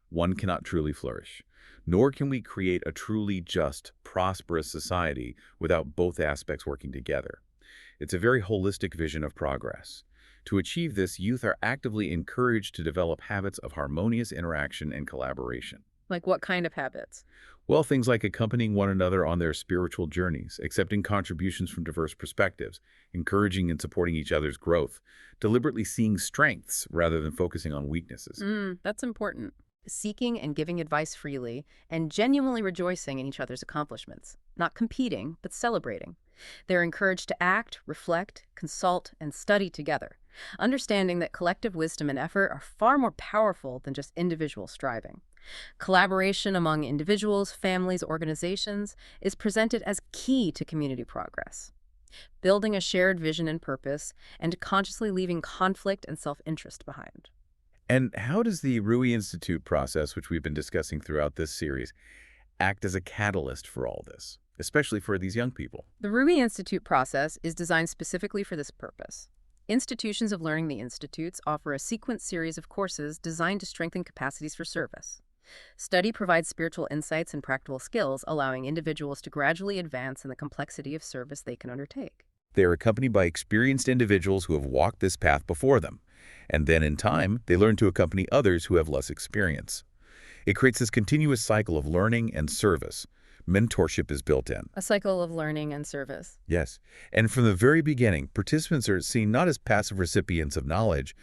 One cannot truly flourish, nor can we create a truly just, prosperous society without both aspects working together. It's a very holistic vision of progress. To achieve this, youth are actively encouraged to develop habits of harmonious interaction and collaboration. Like what kind of habits? Well, things like accompanying one another on their spiritual journeys, accepting contributions from diverse perspectives, encouraging and supporting each other's growth, deliberately seeing strengths rather than focusing on weaknesses. That's important. Seeking and giving advice freely, and genuinely rejoicing in each other's accomplishments. Not competing, but celebrating. They're encouraged to act, reflect, consult, and study together, understanding that collective wisdom and effort are far more powerful than just individual striving. Collaboration among individuals, families, organizations is presented as key to community progress. Building a shared vision and purpose, and consciously leaving conflict and self-interest behind. And how does the Ruhi Institute process, which we've been discussing throughout this series, act as a catalyst for all this, especially for these young people? The Ruhi Institute process is designed specifically for this purpose. Institutions of Learning the Institutes offer a sequenced series of courses designed to strengthen capacities for service. Study provides spiritual insights and practical skills, allowing individuals to gradually advance in the complexity of service they can undertake. They are accompanied by experienced individuals who have walked this path before them, and then in time, they learn to accompany others who have less experience. It creates this continuous cycle of learning and service. Mentorship is built in. A cycle of learning and service. Yes, and from the very beginning, participants are seen not as passive recipients of knowledge,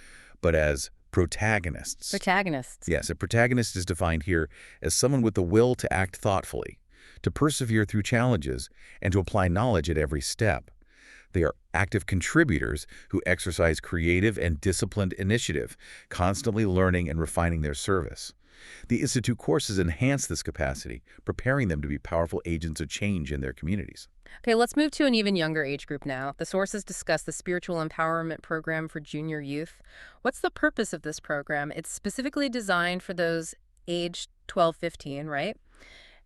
but as protagonists. Protagonists. Yes, a protagonist is defined here as someone with the will to act thoughtfully, to persevere through challenges, and to apply knowledge at every step. They are active contributors who exercise creative and disciplined initiative, constantly learning and refining their service. The Institute courses enhance this capacity, preparing them to be powerful agents of change in their communities. Okay, let's move to an even younger age group now. The sources discuss the Spiritual Empowerment Program for junior youth. What's the purpose of this program? It's specifically designed for those aged 12-15, right?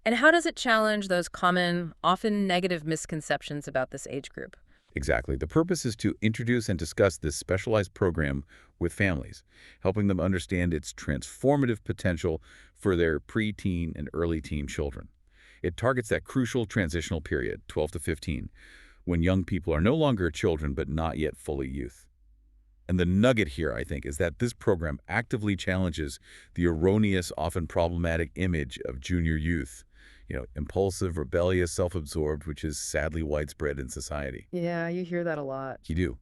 And how does it challenge those common, often negative misconceptions about this age group? Exactly. The purpose is to introduce and discuss this specialized program with families, helping them understand its transformative potential for their preteen and early teen children. It targets that crucial transitional period, 12 to 15, when young people are no longer children but not yet fully youth. And the nugget here, I think, is that this program actively challenges the erroneous, often problematic image of junior youth. Impulsive, rebellious, self-absorbed, which is sadly widespread in society. Yeah, you hear that a lot. You do.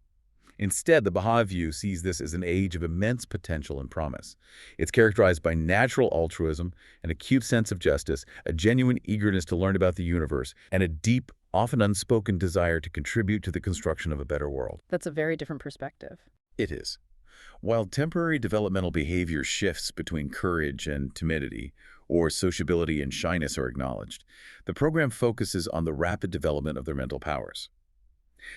Instead, the Baha'i view sees this as an age of immense potential and promise. It's characterized by natural altruism, an acute sense of justice, a genuine eagerness to learn about the universe, and a deep, often unspoken desire to contribute to the construction of a better world. That's a very different perspective. It is. While temporary developmental behavior shifts between courage and timidity, or sociability and shyness are acknowledged, the program focuses on the rapid development of their mental powers.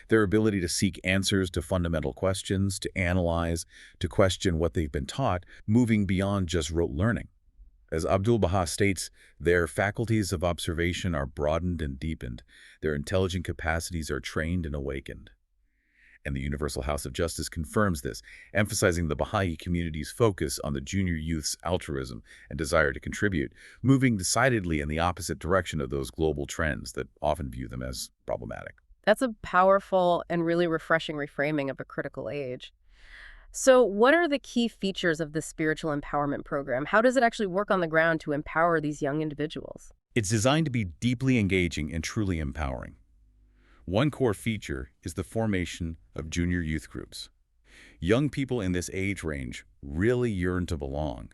Their ability to seek answers to fundamental questions, to analyze, to question what they've been taught, moving beyond just rote learning. As Abdu'l-Bahá states, their faculties of observation are broadened and deepened, their intelligent capacities are trained and awakened. And the Universal House of Justice confirms this, emphasizing the Baha'i community's focus on the junior youth's altruism and desire to contribute, moving decidedly in the opposite direction of those global trends that often view them as problematic. That's a powerful and really refreshing reframing of a critical age. So what are the key features of this spiritual empowerment program? How does it actually work on the ground to empower these young individuals? It's designed to be deeply engaging and truly empowering. One core feature is the formation of junior youth groups. Young people in this age range really yearn to belong,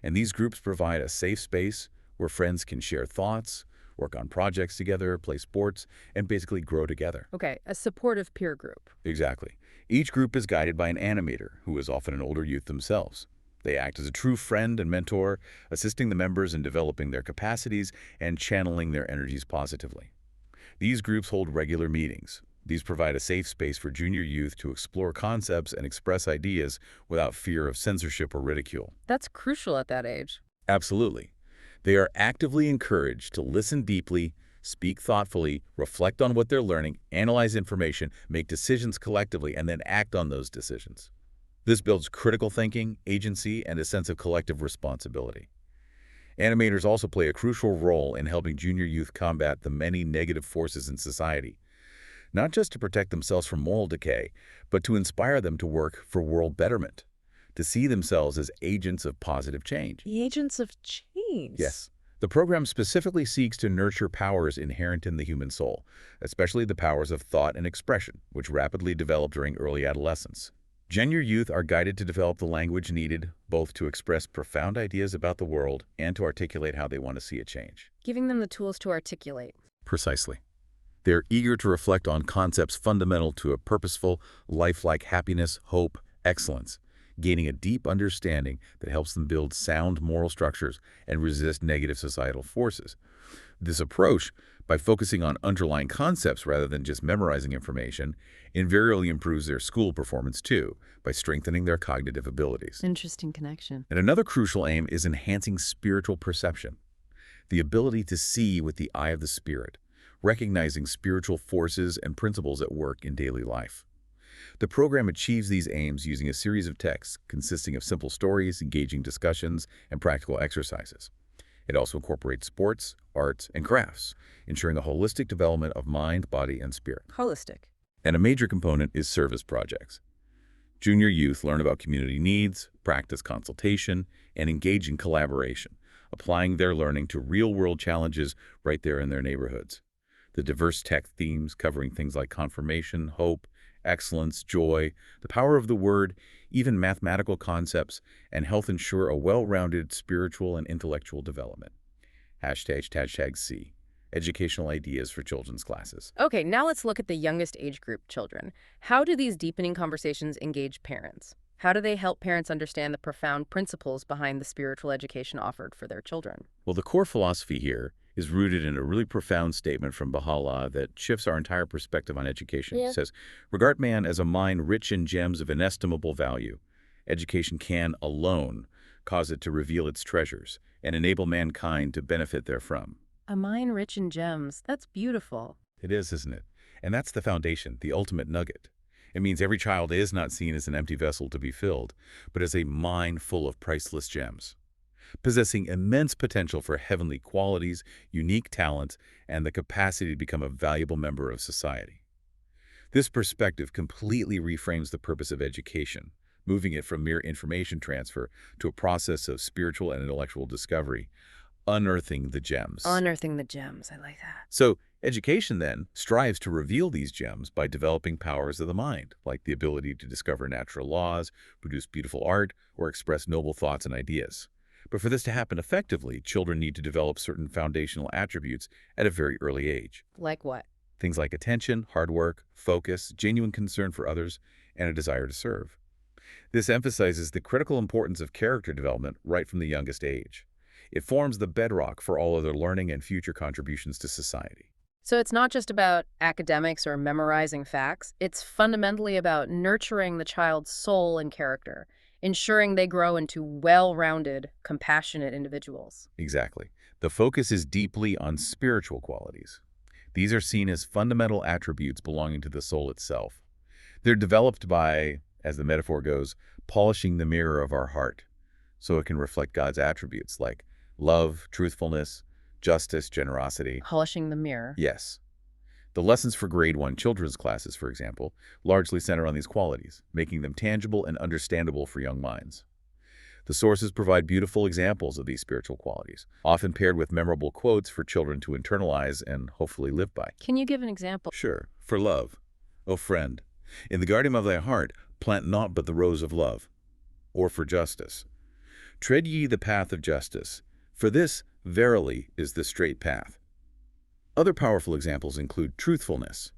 and these groups provide a safe space where friends can share thoughts, work on projects together, play sports, and basically grow together. Okay, a supportive peer group. Exactly. Each group is guided by an animator, who is often an older youth themselves. They act as a true friend and mentor, assisting the members in developing their capacities and channeling their energies positively. These groups hold regular meetings. These provide a safe space for junior youth to explore concepts and express ideas without fear of censorship or ridicule. That's crucial at that age. Absolutely. They are actively encouraged to listen deeply, speak thoughtfully, reflect on what they're learning, analyze information, make decisions collectively, and then act on those decisions. This builds critical thinking, agency, and a sense of collective responsibility. Animators also play a crucial role in helping junior youth combat the many negative forces in society, not just to protect themselves from moral decay, but to inspire them to work for world betterment, to see themselves as agents of positive change. Agents of change? Yes. The program specifically seeks to nurture powers inherent in the human soul, especially the powers of thought and expression, which rapidly develop during early adolescence. Junior youth are guided to develop the language needed both to express profound ideas about the world and to articulate how they want to see it change. Giving them the tools to articulate. Precisely. They're eager to reflect on concepts fundamental to a purposeful, lifelike happiness, hope, excellence, gaining a deep understanding that helps them build sound moral structures and resist negative societal forces. This approach, by focusing on underlying concepts rather than just memorizing information, invariably improves their school performance too, by strengthening their cognitive abilities. Interesting connection. And another crucial aim is enhancing spiritual perception, the ability to see with the eye of the spirit, recognizing spiritual forces and principles at work in daily life. The program achieves these aims using a series of texts consisting of simple stories, engaging discussions, and practical exercises. It also incorporates sports, arts, and crafts, ensuring a holistic development of mind, body, and spirit. Holistic. And a major component is service projects. Junior youth learn about community needs, practice consultation, and engage in collaboration, applying their learning to real-world challenges right there in their neighborhoods. The diverse tech themes covering things like confirmation, hope, excellence, joy, the power of the word, even mathematical concepts, and health ensure a well-rounded spiritual and intellectual development. #C. Educational ideas for children's classes. Okay, now let's look at the youngest age group, children. How do these deepening conversations engage parents? How do they help parents understand the profound principles behind the spiritual education offered for their children? Well, the core philosophy here is rooted in a really profound statement from Bahá'u'lláh that shifts our entire perspective on education. It says, regard man as a mine rich in gems of inestimable value. Education can, alone, cause it to reveal its treasures and enable mankind to benefit therefrom. A mine rich in gems. That's beautiful. It is, isn't it? And that's the foundation, the ultimate nugget. It means every child is not seen as an empty vessel to be filled, but as a mine full of priceless gems, possessing immense potential for heavenly qualities, unique talents, and the capacity to become a valuable member of society. This perspective completely reframes the purpose of education, moving it from mere information transfer to a process of spiritual and intellectual discovery, unearthing the gems. Unearthing the gems. I like that. So, education, then, strives to reveal these gems by developing powers of the mind, like the ability to discover natural laws, produce beautiful art, or express noble thoughts and ideas. But for this to happen effectively, children need to develop certain foundational attributes at a very early age. Like what? Things like attention, hard work, focus, genuine concern for others, and a desire to serve. This emphasizes the critical importance of character development right from the youngest age. It forms the bedrock for all other learning and future contributions to society. So it's not just about academics or memorizing facts. It's fundamentally about nurturing the child's soul and character, ensuring they grow into well-rounded, compassionate individuals. Exactly. The focus is deeply on spiritual qualities. These are seen as fundamental attributes belonging to the soul itself. They're developed by, as the metaphor goes, polishing the mirror of our heart, so it can reflect God's attributes like love, truthfulness, justice, generosity. Polishing the mirror. Yes. The lessons for grade 1 children's classes, for example, largely center on these qualities, making them tangible and understandable for young minds. The sources provide beautiful examples of these spiritual qualities, often paired with memorable quotes for children to internalize and hopefully live by. Can you give an example? Sure. For love, O friend, in the garden of thy heart, plant naught but the rose of love. Or for justice, tread ye the path of justice, for this, verily, is the straight path. Other powerful examples include truthfulness.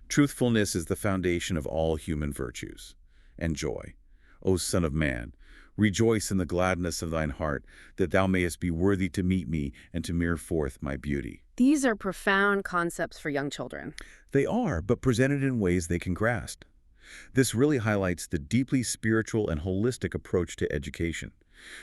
Truthfulness is the foundation of all human virtues. And joy. O Son of Man, rejoice in the gladness of thine heart, that thou mayest be worthy to meet me and to mirror forth my beauty. These are profound concepts for young children. They are, but presented in ways they can grasp. This really highlights the deeply spiritual and holistic approach to education,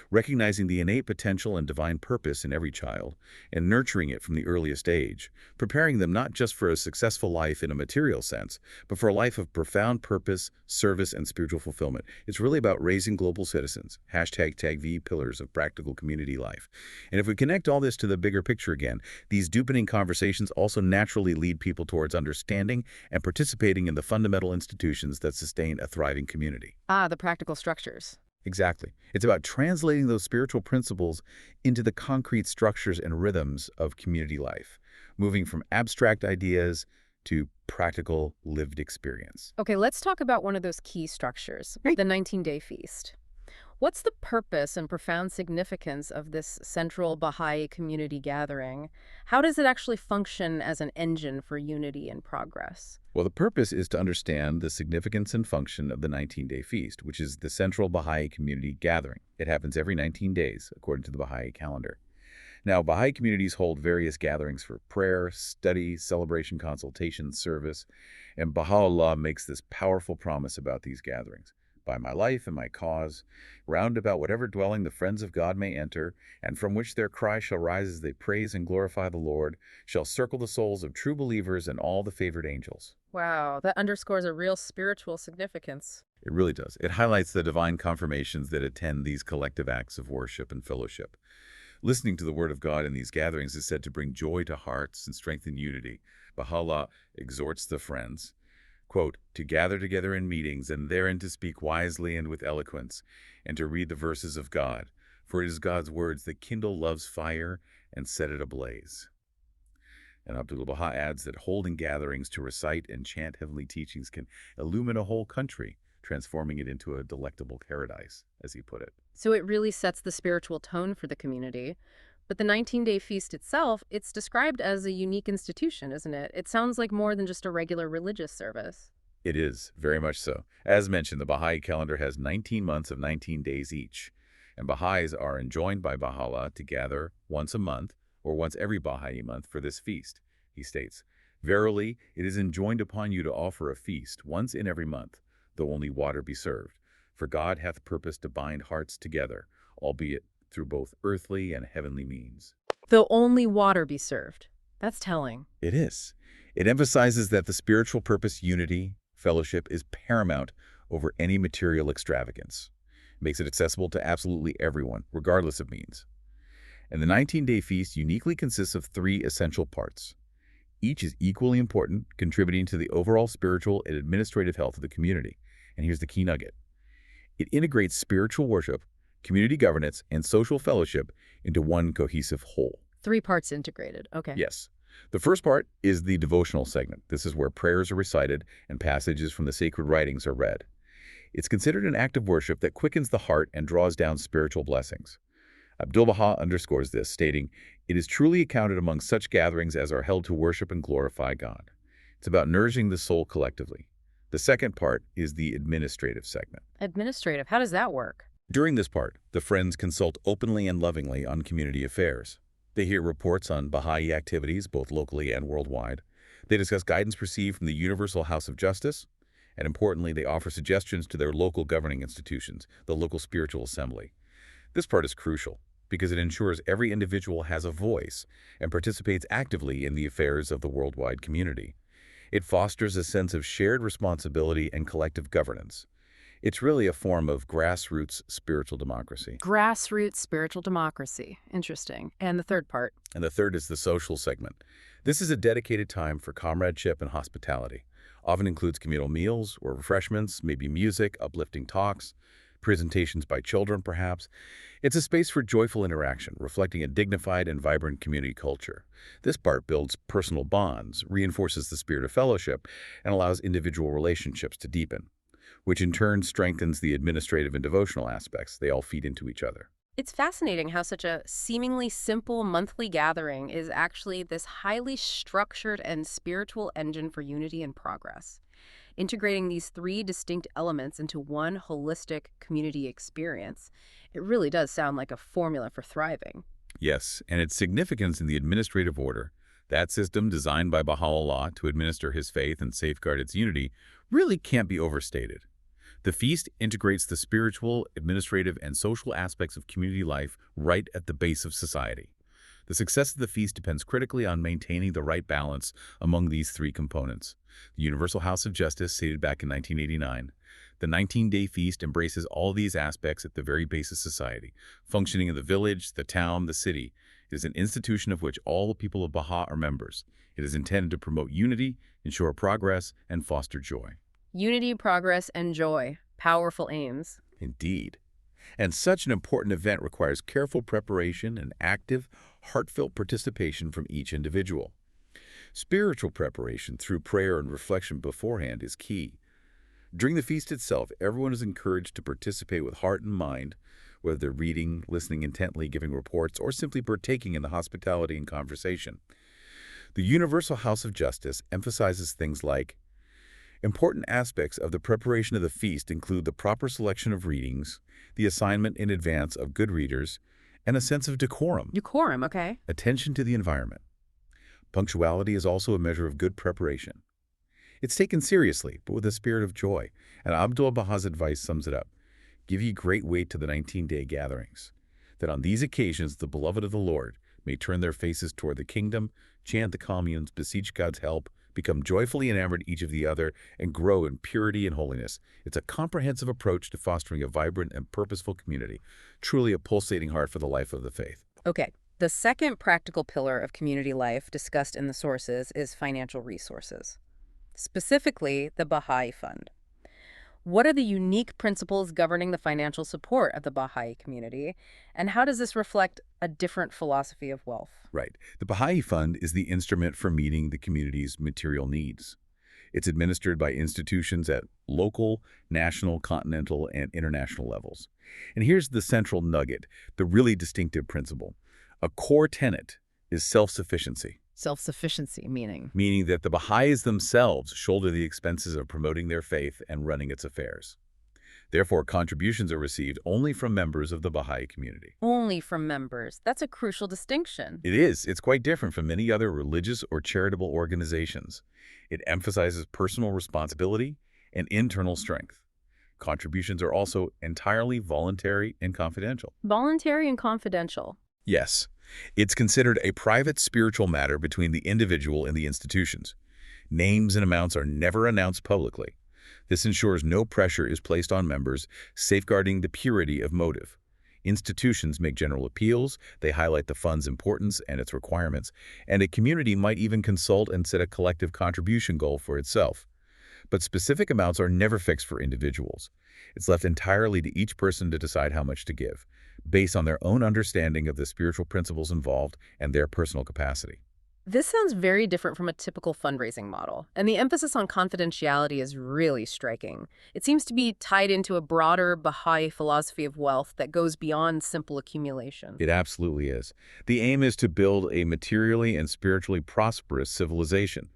recognizing the innate potential and divine purpose in every child and nurturing it from the earliest age, preparing them not just for a successful life in a material sense, but for a life of profound purpose, service, and spiritual fulfillment. It's really about raising global citizens, #TAG-V pillars of practical community life. And if we connect all this to the bigger picture again, these deepening conversations also naturally lead people towards understanding and participating in the fundamental institutions that sustain a thriving community. Ah, the practical structures. Exactly. It's about translating those spiritual principles into the concrete structures and rhythms of community life, moving from abstract ideas to practical lived experience. Okay, let's talk about one of those key structures, Right. the 19-day feast. What's the purpose and profound significance of this central Baha'i community gathering? How does it actually function as an engine for unity and progress? Well, the purpose is to understand the significance and function of the 19-day feast, which is the central Baha'i community gathering. It happens every 19 days, according to the Baha'i calendar. Now, Baha'i communities hold various gatherings for prayer, study, celebration, consultation, service, and Bahá'u'lláh makes this powerful promise about these gatherings. By my life and my cause, round about whatever dwelling the friends of God may enter, and from which their cry shall rise as they praise and glorify the Lord, shall circle the souls of true believers and all the favored angels. Wow, that underscores a real spiritual significance. It really does. It highlights the divine confirmations that attend these collective acts of worship and fellowship. Listening to the word of God in these gatherings is said to bring joy to hearts and strengthen unity. Baha'u'lláh exhorts the friends, quote, to gather together in meetings and therein to speak wisely and with eloquence, and to read the verses of God, for it is God's words that kindle love's fire and set it ablaze. And Abdu'l-Bahá adds that holding gatherings to recite and chant heavenly teachings can illumine a whole country, transforming it into a delectable paradise, as he put it. So it really sets the spiritual tone for the community. But the 19-day feast itself, it's described as a unique institution, isn't it? It sounds like more than just a regular religious service. It is, very much so. As mentioned, the Baha'i calendar has 19 months of 19 days each, and Baha'is are enjoined by Baha'u'lláh to gather once a month or once every Baha'i month for this feast. He states, verily, it is enjoined upon you to offer a feast once in every month, though only water be served. For God hath purposed to bind hearts together, albeit through both earthly and heavenly means. Though only water be served. That's telling. It is. It emphasizes that the spiritual purpose, unity, fellowship, is paramount over any material extravagance. It makes it accessible to absolutely everyone, regardless of means. And the 19-day feast uniquely consists of 3 essential parts. Each is equally important, contributing to the overall spiritual and administrative health of the community. And here's the key nugget. It integrates spiritual worship, community governance, and social fellowship into one cohesive whole. 3 parts integrated. Okay. Yes. The first part is the devotional segment. This is where prayers are recited and passages from the sacred writings are read. It's considered an act of worship that quickens the heart and draws down spiritual blessings. Abdu'l-Bahá underscores this, stating, it is truly accounted among such gatherings as are held to worship and glorify God. It's about nourishing the soul collectively. The second part is the administrative segment. Administrative, how does that work? During this part, the friends consult openly and lovingly on community affairs. They hear reports on Baha'i activities, both locally and worldwide. They discuss guidance received from the Universal House of Justice, and importantly, they offer suggestions to their local governing institutions, the local spiritual assembly. This part is crucial because it ensures every individual has a voice and participates actively in the affairs of the worldwide community. It fosters a sense of shared responsibility and collective governance. It's really a form of grassroots spiritual democracy. Grassroots spiritual democracy. Interesting. And the third part? And the third is the social segment. This is a dedicated time for comradeship and hospitality. Often includes communal meals or refreshments, maybe music, uplifting talks, presentations by children, perhaps. It's a space for joyful interaction, reflecting a dignified and vibrant community culture. This part builds personal bonds, reinforces the spirit of fellowship, and allows individual relationships to deepen, which in turn strengthens the administrative and devotional aspects. They all feed into each other. It's fascinating how such a seemingly simple monthly gathering is actually this highly structured and spiritual engine for unity and progress. Integrating these 3 distinct elements into one holistic community experience, it really does sound like a formula for thriving. Yes, and its significance in the administrative order, that system designed by Baha'u'lláh to administer his faith and safeguard its unity, really can't be overstated. The feast integrates the spiritual, administrative, and social aspects of community life right at the base of society. The success of the feast depends critically on maintaining the right balance among these 3 components. The Universal House of Justice, stated back in 1989, the 19-day feast embraces all these aspects at the very base of society, functioning in the village, the town, the city. It is an institution of which all the people of Baha are members. It is intended to promote unity, ensure progress, and foster joy. Unity, progress, and joy. Powerful aims. Indeed. And such an important event requires careful preparation and active, heartfelt participation from each individual. Spiritual preparation through prayer and reflection beforehand is key. During the feast itself, everyone is encouraged to participate with heart and mind, whether they're reading, listening intently, giving reports, or simply partaking in the hospitality and conversation. The Universal House of Justice emphasizes things like important aspects of the preparation of the feast include the proper selection of readings, the assignment in advance of good readers, and a sense of decorum. Decorum, okay. Attention to the environment. Punctuality is also a measure of good preparation. It's taken seriously, but with a spirit of joy, and Abdu'l-Bahá's advice sums it up. Give ye great weight to the 19-day gatherings, that on these occasions the beloved of the Lord may turn their faces toward the kingdom, chant the communes, beseech God's help, become joyfully enamored each of the other, and grow in purity and holiness. It's a comprehensive approach to fostering a vibrant and purposeful community, truly a pulsating heart for the life of the faith. Okay, the second practical pillar of community life discussed in the sources is financial resources, specifically the Baha'i Fund. What are the unique principles governing the financial support of the Baha'i community, and how does this reflect a different philosophy of wealth? Right. The Baha'i Fund is the instrument for meeting the community's material needs. It's administered by institutions at local, national, continental, and international levels. And here's the central nugget, the really distinctive principle. A core tenet is self-sufficiency, Self-sufficiency, meaning? meaning that the Baha'is themselves shoulder the expenses of promoting their faith and running its affairs. Therefore, contributions are received only from members of the Baha'i community. Only from members. That's a crucial distinction. It is. It's quite different from many other religious or charitable organizations. It emphasizes personal responsibility and internal strength. Contributions are also entirely voluntary and confidential. Voluntary and confidential. Yes, it's considered a private spiritual matter between the individual and the institutions. Names and amounts are never announced publicly. This ensures no pressure is placed on members, safeguarding the purity of motive. Institutions make general appeals, they highlight the fund's importance and its requirements, and a community might even consult and set a collective contribution goal for itself. But specific amounts are never fixed for individuals. It's left entirely to each person to decide how much to give, based on their own understanding of the spiritual principles involved and their personal capacity. This sounds very different from a typical fundraising model, and the emphasis on confidentiality is really striking. It seems to be tied into a broader Baha'i philosophy of wealth that goes beyond simple accumulation. It absolutely is. The aim is to build a materially and spiritually prosperous civilization.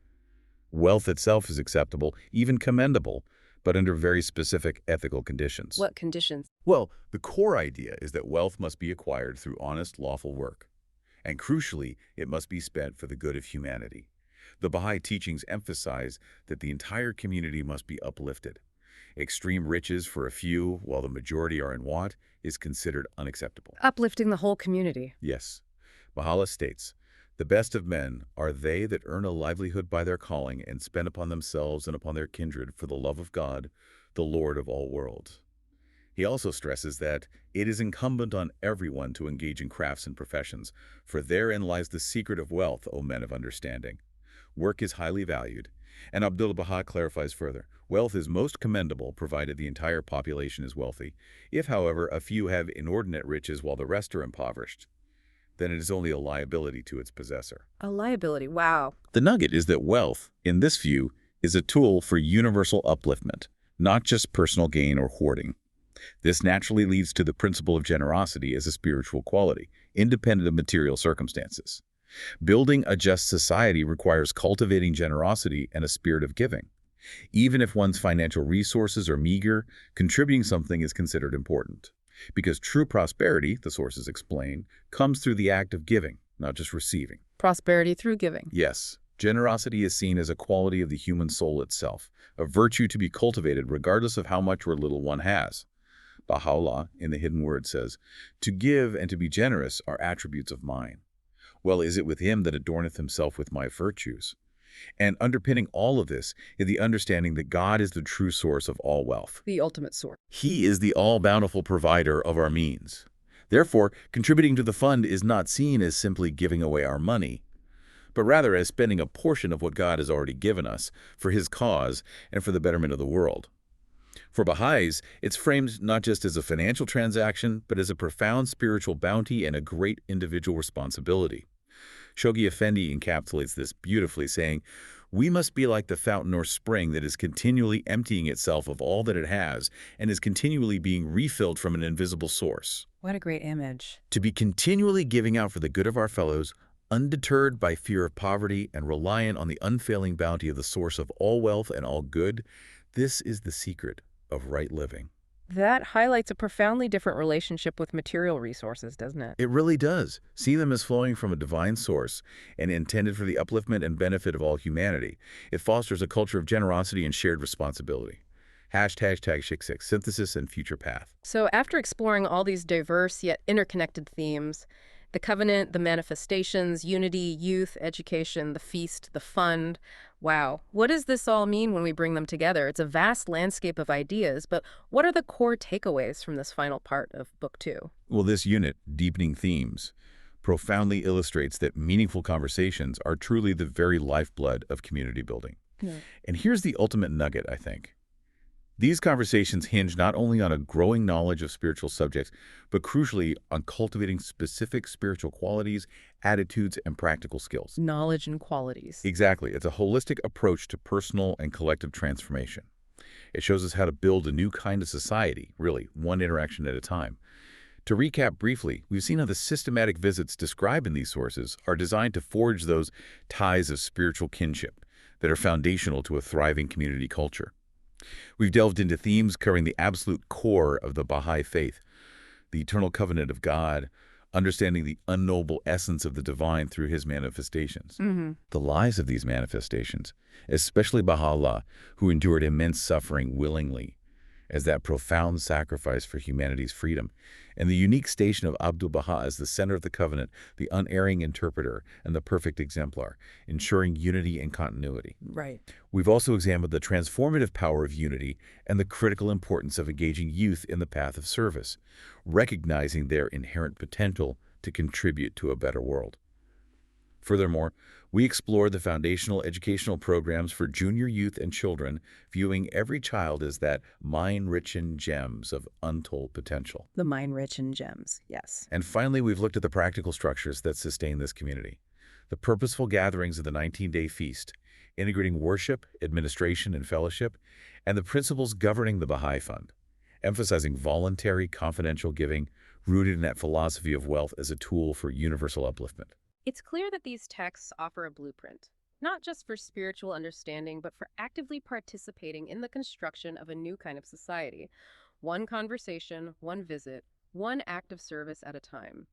Wealth itself is acceptable, even commendable, but under very specific ethical conditions. What conditions? Well, the core idea is that wealth must be acquired through honest, lawful work. And crucially, it must be spent for the good of humanity. The Baha'i teachings emphasize that the entire community must be uplifted. Extreme riches for a few, while the majority are in want, is considered unacceptable. Uplifting the whole community. Yes. Baha'u'lláh states, "The best of men are they that earn a livelihood by their calling and spend upon themselves and upon their kindred for the love of God, the Lord of all worlds." He also stresses that it is incumbent on everyone to engage in crafts and professions, for therein lies the secret of wealth, O men of understanding. Work is highly valued, and Abdu'l-Bahá clarifies further, wealth is most commendable provided the entire population is wealthy. If, however, a few have inordinate riches while the rest are impoverished, then it is only a liability to its possessor. A liability, wow. The nugget is that wealth, in this view, is a tool for universal upliftment, not just personal gain or hoarding. This naturally leads to the principle of generosity as a spiritual quality, independent of material circumstances. Building a just society requires cultivating generosity and a spirit of giving. Even if one's financial resources are meager, contributing something is considered important. Because true prosperity, the sources explain, comes through the act of giving, not just receiving. Prosperity through giving. Yes, generosity is seen as a quality of the human soul itself, a virtue to be cultivated regardless of how much or little one has. Baha'u'lláh, in the Hidden Word, says, "To give and to be generous are attributes of mine. Well is it with him that adorneth himself with my virtues." And underpinning all of this is the understanding that God is the true source of all wealth. The ultimate source. He is the all-bountiful provider of our means. Therefore, contributing to the fund is not seen as simply giving away our money, but rather as spending a portion of what God has already given us for His cause and for the betterment of the world. For Baha'is, it's framed not just as a financial transaction, but as a profound spiritual bounty and a great individual responsibility. Shoghi Effendi encapsulates this beautifully, saying, "We must be like the fountain or spring that is continually emptying itself of all that it has and is continually being refilled from an invisible source." What a great image. To be continually giving out for the good of our fellows, undeterred by fear of poverty and reliant on the unfailing bounty of the source of all wealth and all good, this is the secret of right living. That highlights a profoundly different relationship with material resources, doesn't it? It really does. See them as flowing from a divine source and intended for the upliftment and benefit of all humanity. It fosters a culture of generosity and shared responsibility. ###66, synthesis and future path. So after exploring all these diverse yet interconnected themes, the covenant, the manifestations, unity, youth, education, the feast, the fund, wow, what does this all mean when we bring them together? It's a vast landscape of ideas, but what are the core takeaways from this final part of Book 2? Well, this unit, Deepening Themes, profoundly illustrates that meaningful conversations are truly the very lifeblood of community building. Yeah. And here's the ultimate nugget, I think. These conversations hinge not only on a growing knowledge of spiritual subjects, but crucially on cultivating specific spiritual qualities, attitudes, and practical skills. Knowledge and qualities. Exactly. It's a holistic approach to personal and collective transformation. It shows us how to build a new kind of society, really, one interaction at a time. To recap briefly, we've seen how the systematic visits described in these sources are designed to forge those ties of spiritual kinship that are foundational to a thriving community culture. We've delved into themes covering the absolute core of the Baha'i faith, the eternal covenant of God, understanding the unknowable essence of the divine through his manifestations. The lives of these manifestations, especially Bahá'u'lláh, who endured immense suffering willingly as that profound sacrifice for humanity's freedom, and the unique station of Abdu'l-Bahá as the center of the covenant, the unerring interpreter, and the perfect exemplar, ensuring unity and continuity. Right. We've also examined the transformative power of unity and the critical importance of engaging youth in the path of service, recognizing their inherent potential to contribute to a better world. Furthermore, we explored the foundational educational programs for junior youth and children, viewing every child as that mind-rich in gems of untold potential. The mind rich in gems, yes. And finally, we've looked at the practical structures that sustain this community. The purposeful gatherings of the 19-day feast, integrating worship, administration, and fellowship, and the principles governing the Baha'i Fund, emphasizing voluntary, confidential giving, rooted in that philosophy of wealth as a tool for universal upliftment. It's clear that these texts offer a blueprint, not just for spiritual understanding, but for actively participating in the construction of a new kind of society. One conversation, one visit, one act of service at a time.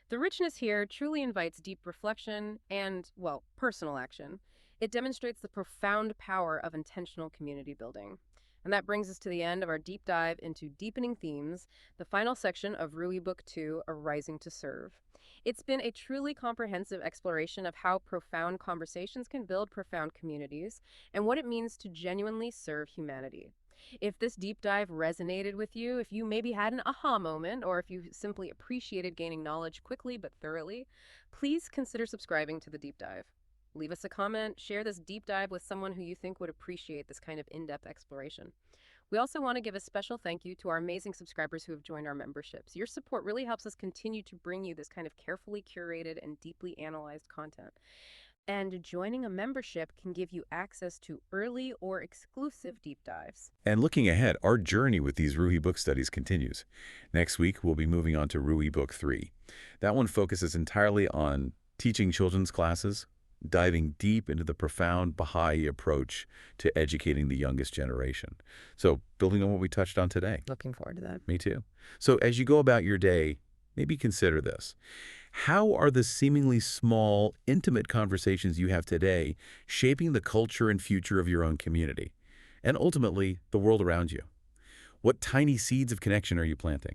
The richness here truly invites deep reflection and, well, personal action. It demonstrates the profound power of intentional community building. And that brings us to the end of our deep dive into Deepening Themes, the final section of Ruhi Book 2, A Rising to Serve. It's been a truly comprehensive exploration of how profound conversations can build profound communities and what it means to genuinely serve humanity. If this deep dive resonated with you, if you maybe had an aha moment, or if you simply appreciated gaining knowledge quickly but thoroughly, please consider subscribing to the deep dive. Leave us a comment, share this deep dive with someone who you think would appreciate this kind of in-depth exploration. We also want to give a special thank you to our amazing subscribers who have joined our memberships. Your support really helps us continue to bring you this kind of carefully curated and deeply analyzed content. And joining a membership can give you access to early or exclusive deep dives. And looking ahead, our journey with these Ruhi book studies continues. Next week, we'll be moving on to Ruhi Book 3. That one focuses entirely on teaching children's classes, diving deep into the profound Baha'i approach to educating the youngest generation. So, building on what we touched on today. Looking forward to that. Me too. So, as you go about your day, maybe consider this. How are the seemingly small, intimate conversations you have today shaping the culture and future of your own community, and ultimately, the world around you? What tiny seeds of connection are you planting?